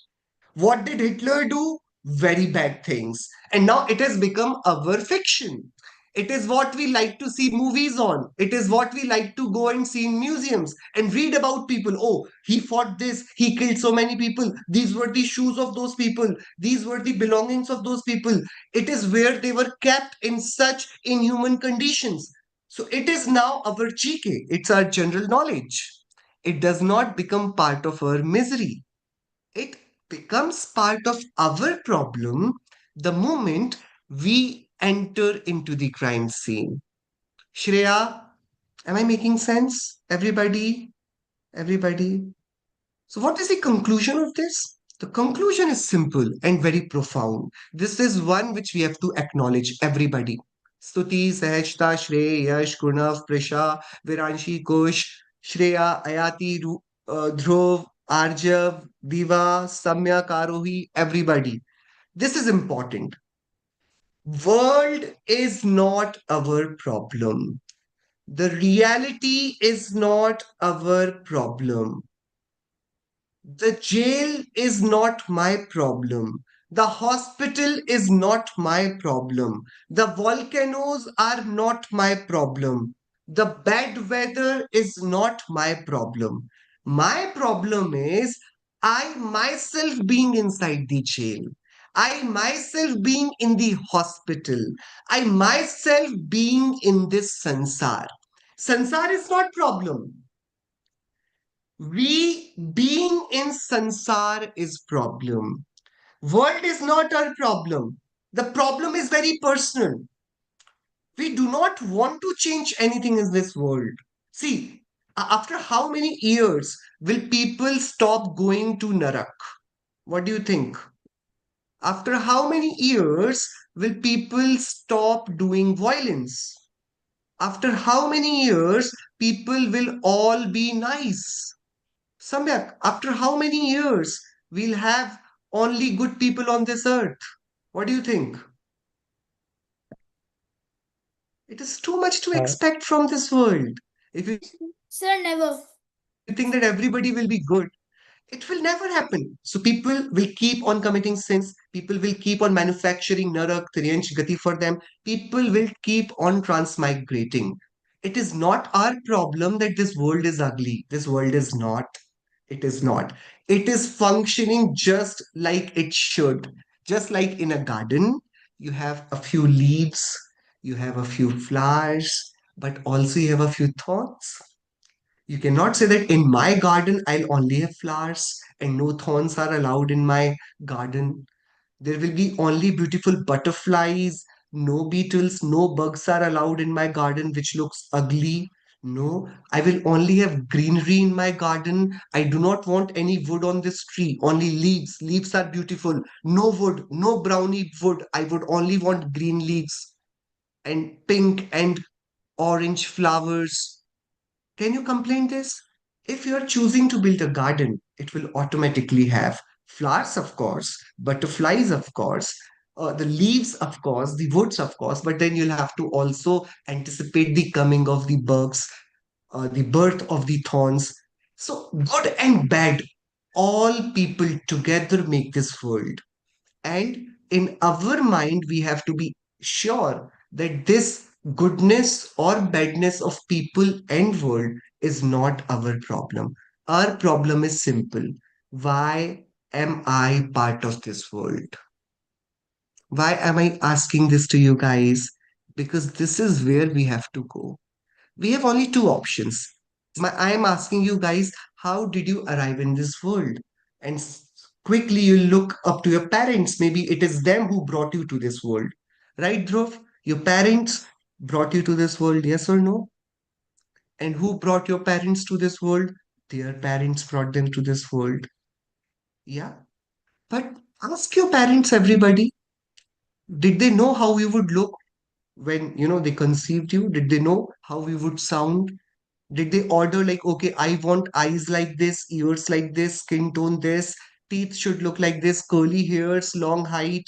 What did Hitler do? Very bad things. And now it has become our fiction. It is what we like to see movies on. It is what we like to go and see in museums and read about people. Oh, he fought this. He killed so many people. These were the shoes of those people. These were the belongings of those people. It is where they were kept in such inhuman conditions. So it is now our GK. It's our general knowledge. It does not become part of our misery. It becomes part of our problem the moment we enter into the crime scene. Shreya, am I making sense? Everybody. So, what is the conclusion of this? The conclusion is simple and very profound. This is one which we have to acknowledge, everybody. Stuti, Sahajta, Shrey, Yash, Kurnav, Prisha, Viranshi, Kush, Shreya, Ayati, Dhruv, Arjav, Diva, Samya, Karohi, everybody. This is important. World is not our problem. The reality is not our problem. The jail is not my problem. The hospital is not my problem. The volcanoes are not my problem. The bad weather is not my problem. My problem is I myself being inside the jail. I myself being in the hospital. I myself being in this sansar. Sansar is not problem. We being in sansar is problem. World is not our problem. The problem is very personal. We do not want to change anything in this world. See, after how many years will people stop going to Narak? What do you think? After how many years will people stop doing violence? After how many years people will all be nice? Samyak, after how many years we'll have only good people on this earth? What do you think? It is too much to Uh, expect from this world. If you Sir, never. think that everybody will be good, it will never happen. So people will keep on committing sins. People will keep on manufacturing narak, triyansh, gati for them. People will keep on transmigrating. It is not our problem that this world is ugly. This world is not. It is not. It is functioning just like it should. Just like in a garden, you have a few leaves, you have a few flowers, but also you have a few thorns. You cannot say that in my garden I'll only have flowers and no thorns are allowed in my garden. There will be only beautiful butterflies, no beetles, no bugs are allowed in my garden, which looks ugly. No, I will only have greenery in my garden. I do not want any wood on this tree, only leaves. Leaves are beautiful. No wood, no brownie wood. I would only want green leaves. and pink and orange flowers. Can you complain this? If you are choosing to build a garden, it will automatically have flowers, of course, butterflies, of course, the leaves, of course, the woods, of course, but then you'll have to also anticipate the coming of the bugs, the birth of the thorns. So, good and bad, all people together make this world. And in our mind, we have to be sure that this goodness or badness of people and world is not our problem. Our problem is simple. Why am I part of this world? Why am I asking this to you guys? Because this is where we have to go. We have only two options. I am asking you guys, how did you arrive in this world? And quickly you look up to your parents. Maybe it is them who brought you to this world. Right, Dhruv? Your parents brought you to this world, yes or no? And who brought your parents to this world? Their parents brought them to this world. Yeah. But ask your parents, everybody, did they know how you would look when, they conceived you? Did they know how we would sound? Did they order like, okay, I want eyes like this, ears like this, skin tone this, teeth should look like this, curly hairs, long height?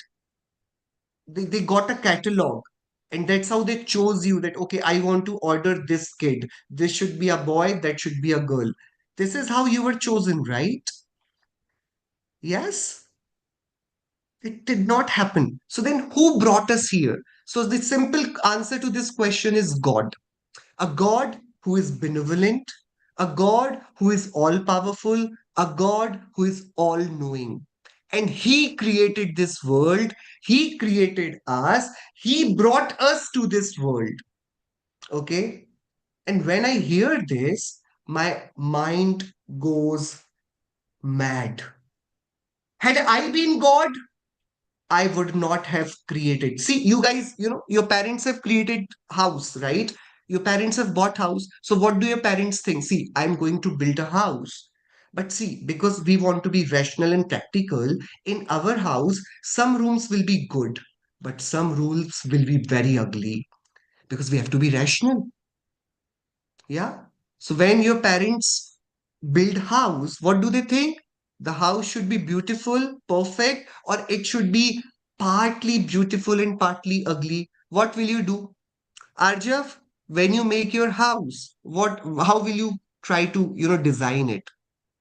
They got a catalog. And that's how they chose you that, okay, I want to order this kid. This should be a boy, that should be a girl. This is how you were chosen, right? Yes? It did not happen. So then who brought us here? So the simple answer to this question is God. A God who is benevolent, a God who is all powerful, a God who is all knowing. And He created this world, He created us, He brought us to this world. Okay? And when I hear this, my mind goes mad. Had I been God, I would not have created. See, you guys, your parents have created house, right? Your parents have bought house. So what do your parents think? See, I'm going to build a house. But see, because we want to be rational and practical, in our house, some rooms will be good, but some rules will be very ugly because we have to be rational. Yeah. So when your parents build house, what do they think? The house should be beautiful, perfect, or it should be partly beautiful and partly ugly. What will you do? Arjav, when you make your house, how will you try to, design it?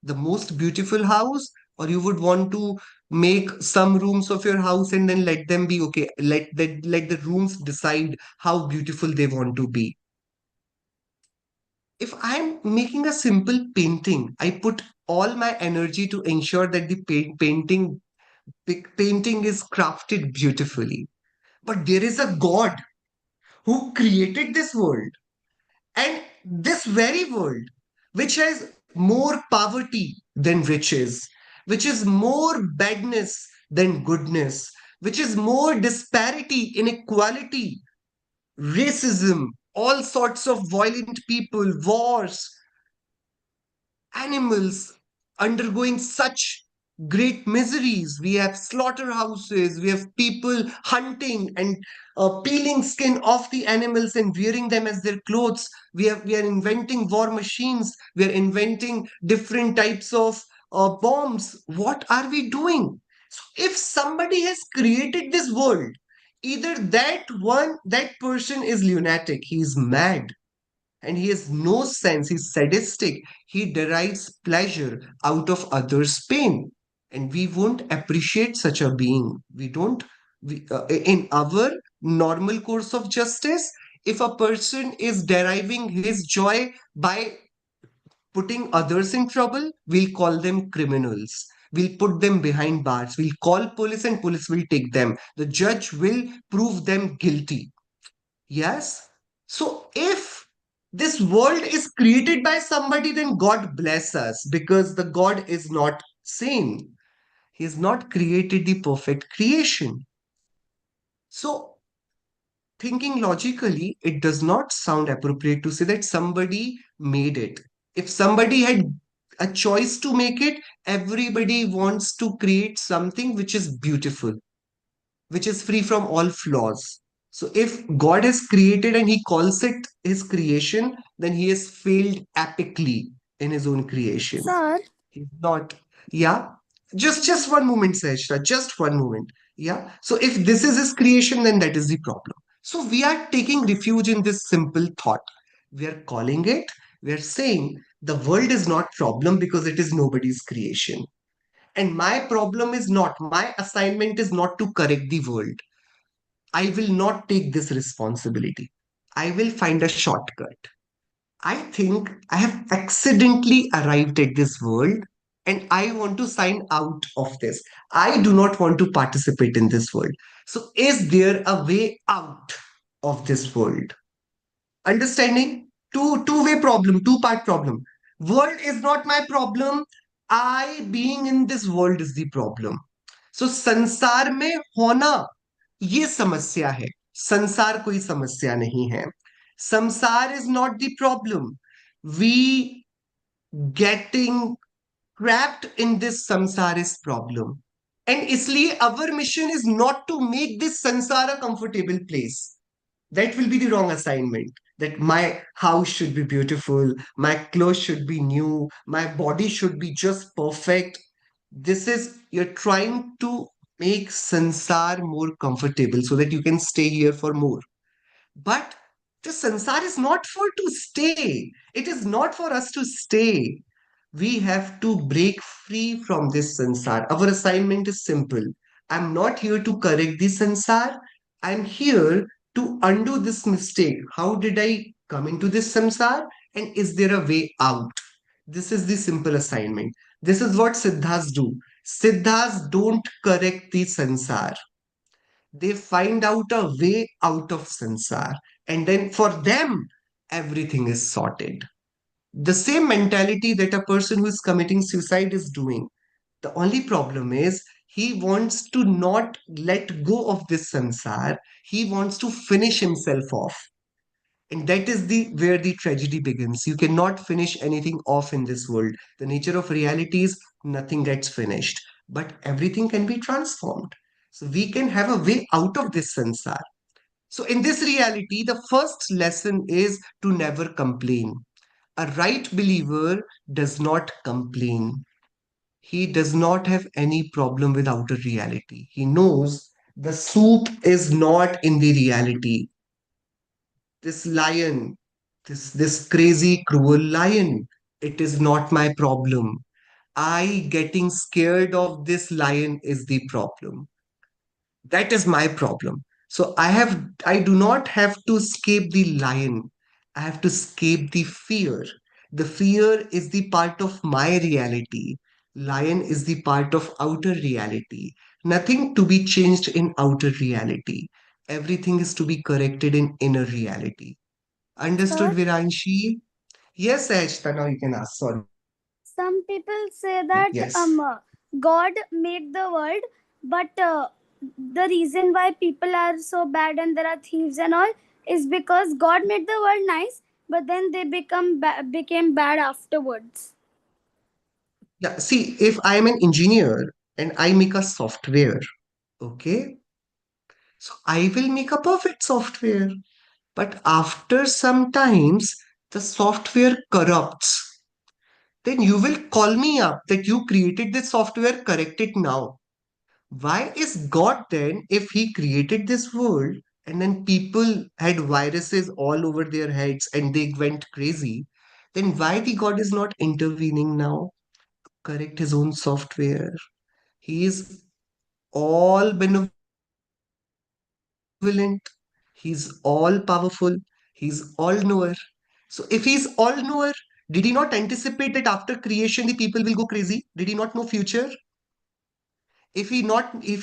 The most beautiful house, or you would want to make some rooms of your house and then let them be okay, let the rooms decide how beautiful they want to be. If I'm making a simple painting, I put all my energy to ensure that the painting is crafted beautifully. But there is a God who created this world, and this very world, which has more poverty than riches, which is more badness than goodness, which is more disparity, inequality, racism, all sorts of violent people, wars, animals undergoing such great miseries. We have slaughterhouses, we have people hunting and peeling skin off the animals and wearing them as their clothes. We are inventing war machines. We are inventing different types of bombs. What are we doing? So if somebody has created this world, either that person is lunatic, he's mad, and he has no sense, he's sadistic, he derives pleasure out of others' pain. And we won't appreciate such a being. We don't, in our normal course of justice, if a person is deriving his joy by putting others in trouble, we'll call them criminals. We'll put them behind bars. We'll call police and police will take them. The judge will prove them guilty. Yes. So if this world is created by somebody, then God bless us because the God is not sane. He has not created the perfect creation. So, thinking logically, it does not sound appropriate to say that somebody made it. If somebody had a choice to make it, everybody wants to create something which is beautiful, which is free from all flaws. So if God has created and he calls it his creation, then he has failed epically in his own creation. Sir, He's not. Yeah. Just one moment, Sehshra. Just one moment. Yeah. So if this is his creation, then that is the problem. So we are taking refuge in this simple thought. We are calling it, we are saying the world is not problem because it is nobody's creation. And my problem is not, my assignment is not to correct the world. I will not take this responsibility. I will find a shortcut. I think I have accidentally arrived at this world and I want to sign out of this. I do not want to participate in this world. So, is there a way out of this world? Understanding? Two-way problem, two-part problem. World is not my problem. I being in this world is the problem. So, संसार में होना ये समस्या है. संसार कोई समस्या नहीं है. Samsar is not the problem. We getting trapped in this samsar is problem. And isliye our mission is not to make this sansar a comfortable place. That will be the wrong assignment. That my house should be beautiful, my clothes should be new, my body should be just perfect. This is, you're trying to make sansar more comfortable so that you can stay here for more. But the sansar is not for to stay. It is not for us to stay. We have to break free from this sansar. Our assignment is simple. I'm not here to correct the sansar. I'm here to undo this mistake. How did I come into this samsar? And is there a way out? This is the simple assignment. This is what Siddhas do. Siddhas don't correct the sansar. They find out a way out of sansar. And then for them, everything is sorted. The same mentality that a person who is committing suicide is doing. The only problem is he wants to not let go of this sansar. He wants to finish himself off. And that is the where the tragedy begins. You cannot finish anything off in this world. The nature of reality is nothing gets finished, but everything can be transformed. So we can have a way out of this sansar. So in this reality, the first lesson is to never complain. A right believer does not complain. He does not have any problem with outer reality. He knows the soup is not in the reality. This lion, this crazy, cruel lion, it is not my problem. I getting scared of this lion is the problem. That is my problem. So I do not have to escape the lion. I have to escape the fear. The fear is the part of my reality. Lion is the part of outer reality. Nothing to be changed in outer reality. Everything is to be corrected in inner reality. Understood, sir, Viranshi? Yes, Ashta, now you can ask. Sorry. some people say Yes. that God made the world, but the reason why people are so bad and there are thieves and all is because God made the world nice, but then they became bad afterwards. Yeah, see, if I am an engineer and I make a software, okay, so I will make a perfect software. But after some times, the software corrupts. Then you will call me up that you created this software, correct it now. Why is God then, if He created this world and then people had viruses all over their heads and they went crazy, then why the God is not intervening now? Correct His own software. He is all benevolent. He's all powerful. He's all knower. So if he's all knower, did he not anticipate that after creation the people will go crazy? Did he not know future? If he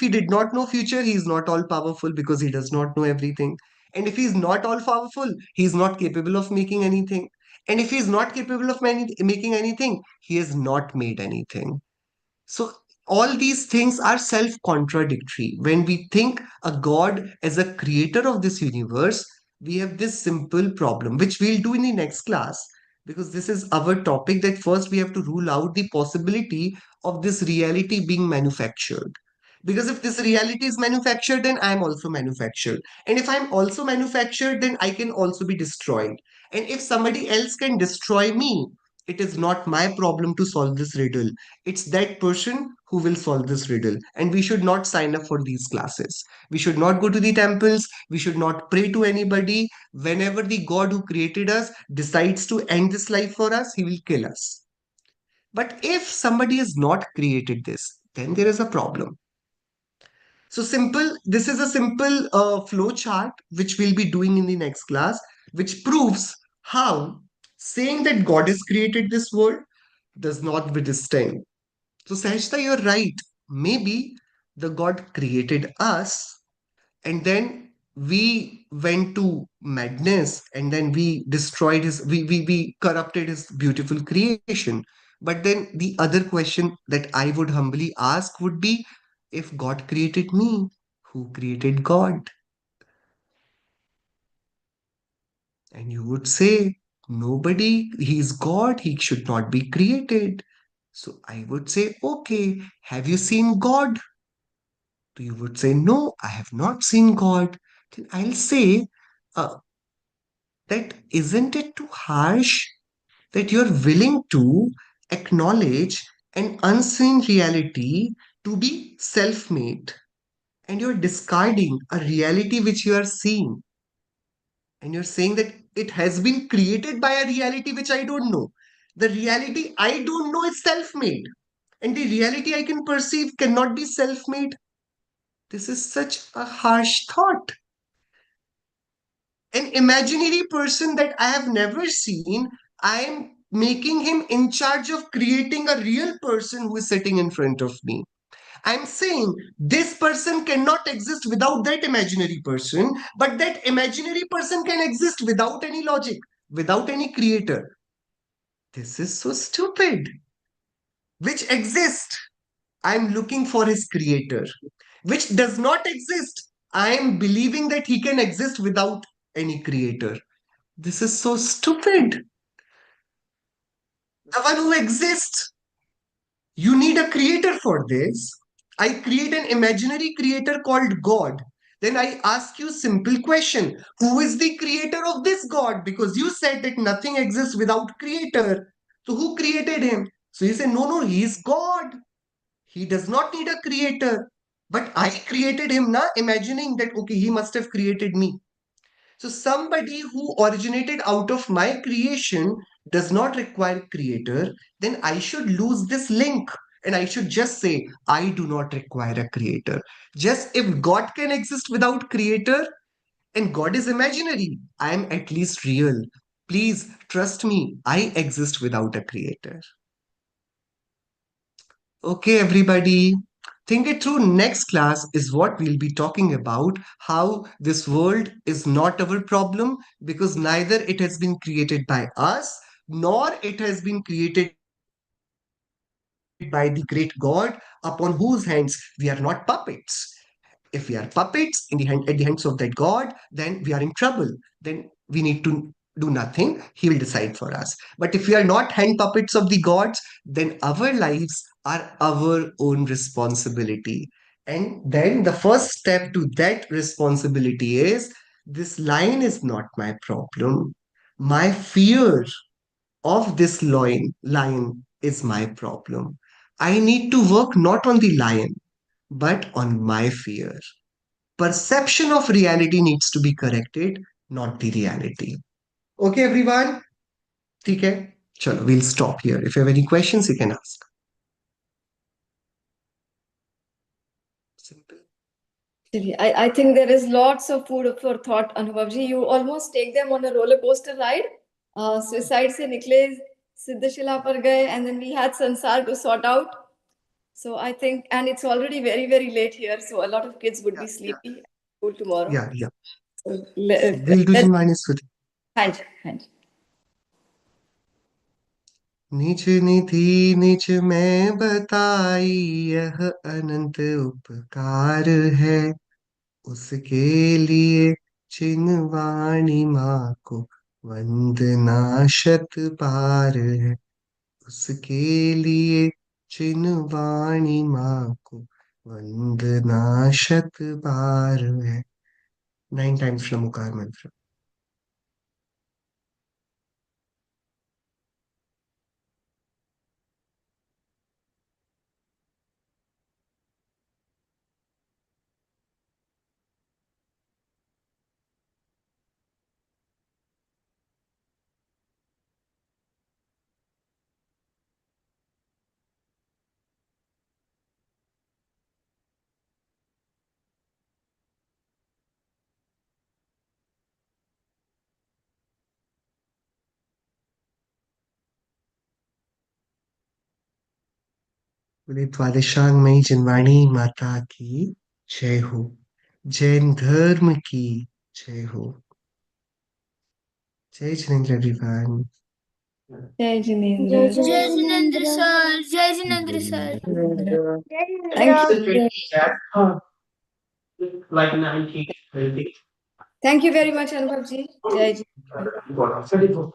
did not know future, he is not all powerful because he does not know everything. And if he is not all powerful, he is not capable of making anything. And if he is not capable of making anything, he has not made anything. So all these things are self-contradictory. When we think a God as a creator of this universe, we have this simple problem, which we'll do in the next class, because this is our topic that first we have to rule out the possibility of this reality being manufactured. Because if this reality is manufactured, then I am also manufactured. And if I'm also manufactured, then I can also be destroyed. And if somebody else can destroy me, it is not my problem to solve this riddle. It's that person who will solve this riddle. And we should not sign up for these classes. We should not go to the temples. We should not pray to anybody. Whenever the God who created us decides to end this life for us, he will kill us. But if somebody has not created this, then there is a problem. So simple, this is a simple flow chart which we'll be doing in the next class, which proves how saying that God has created this world does not withstand. So Sahishta, you're right. Maybe the God created us and then we went to madness and then we destroyed his we corrupted his beautiful creation. But then the other question that I would humbly ask would be, if God created me, who created God? And you would say, nobody, he's God, he should not be created. So I would say, okay, have you seen God? So you would say, no, I have not seen God. Then I'll say, uh, that isn't it too harsh that you're willing to acknowledge an unseen reality to be self made, and you're discarding a reality which you are seeing, and you're saying that it has been created by a reality which I don't know. The reality I don't know is self made, and the reality I can perceive cannot be self made. This is such a harsh thought. An imaginary person that I have never seen, I am making him in charge of creating a real person who is sitting in front of me. I'm saying this person cannot exist without that imaginary person, but that imaginary person can exist without any logic, without any creator. This is so stupid. Which exists? I'm looking for his creator. Which does not exist? I am believing that he can exist without any creator. This is so stupid. The one who exists, you need a creator for this. I create an imaginary creator called God. Then I ask you simple question. Who is the creator of this God? Because you said that nothing exists without creator. So who created him? So you say, no, no, he is God. He does not need a creator. But I created him, na, imagining that, okay, he must have created me. So somebody who originated out of my creation does not require creator, then I should lose this link. And I should just say, I do not require a creator. Just if God can exist without creator and God is imaginary, I am at least real. Please trust me, I exist without a creator. Okay, everybody. Think it through. Next class is what we'll be talking about, how this world is not our problem because neither it has been created by us nor it has been created by the great God upon whose hands we are not puppets. If we are puppets at the hands of that God, then we are in trouble. Then we need to do nothing. He will decide for us. But if we are not hand puppets of the gods, then our lives are our own responsibility. And then the first step to that responsibility is, this lion is not my problem. My fear of this lion is my problem. I need to work not on the lion, but on my fear. Perception of reality needs to be corrected, not the reality. Okay, everyone? ठीक है? Chalo, we'll stop here. If you have any questions, you can ask. Simple. I think there is lots of food for thought, Anubhavji. You almost take them on a roller coaster ride. Suicide se nikle, Siddhashila par gaye, and then we had Sansar to sort out. So I think, and it's already very, very late here, so a lot of kids would be Yeah, sleepy at school tomorrow. yeah, yeah. So We'll do the let's minus with hand. निज निधि निज में बताई, यह अनंत उपकार है। उसके लिए चिन्हवाणी माँ को वंदना शत बार है। उसके लिए चिन्हवाणी माँ को वंदना शत बार है. 9 times from Mukar mantra. बोले द्वादशांग में जिनवाणी माता की जय हो. जैन धर्म की जय हो. जय जिनेन्द्र everyone. Jai जय Jinendra. Jai जय Jinendra Jinendra sir. Jai Jinendra sir. Thank Jai you. Like 1920. Thank you very much, Anubhav ji. Jai Jinendra.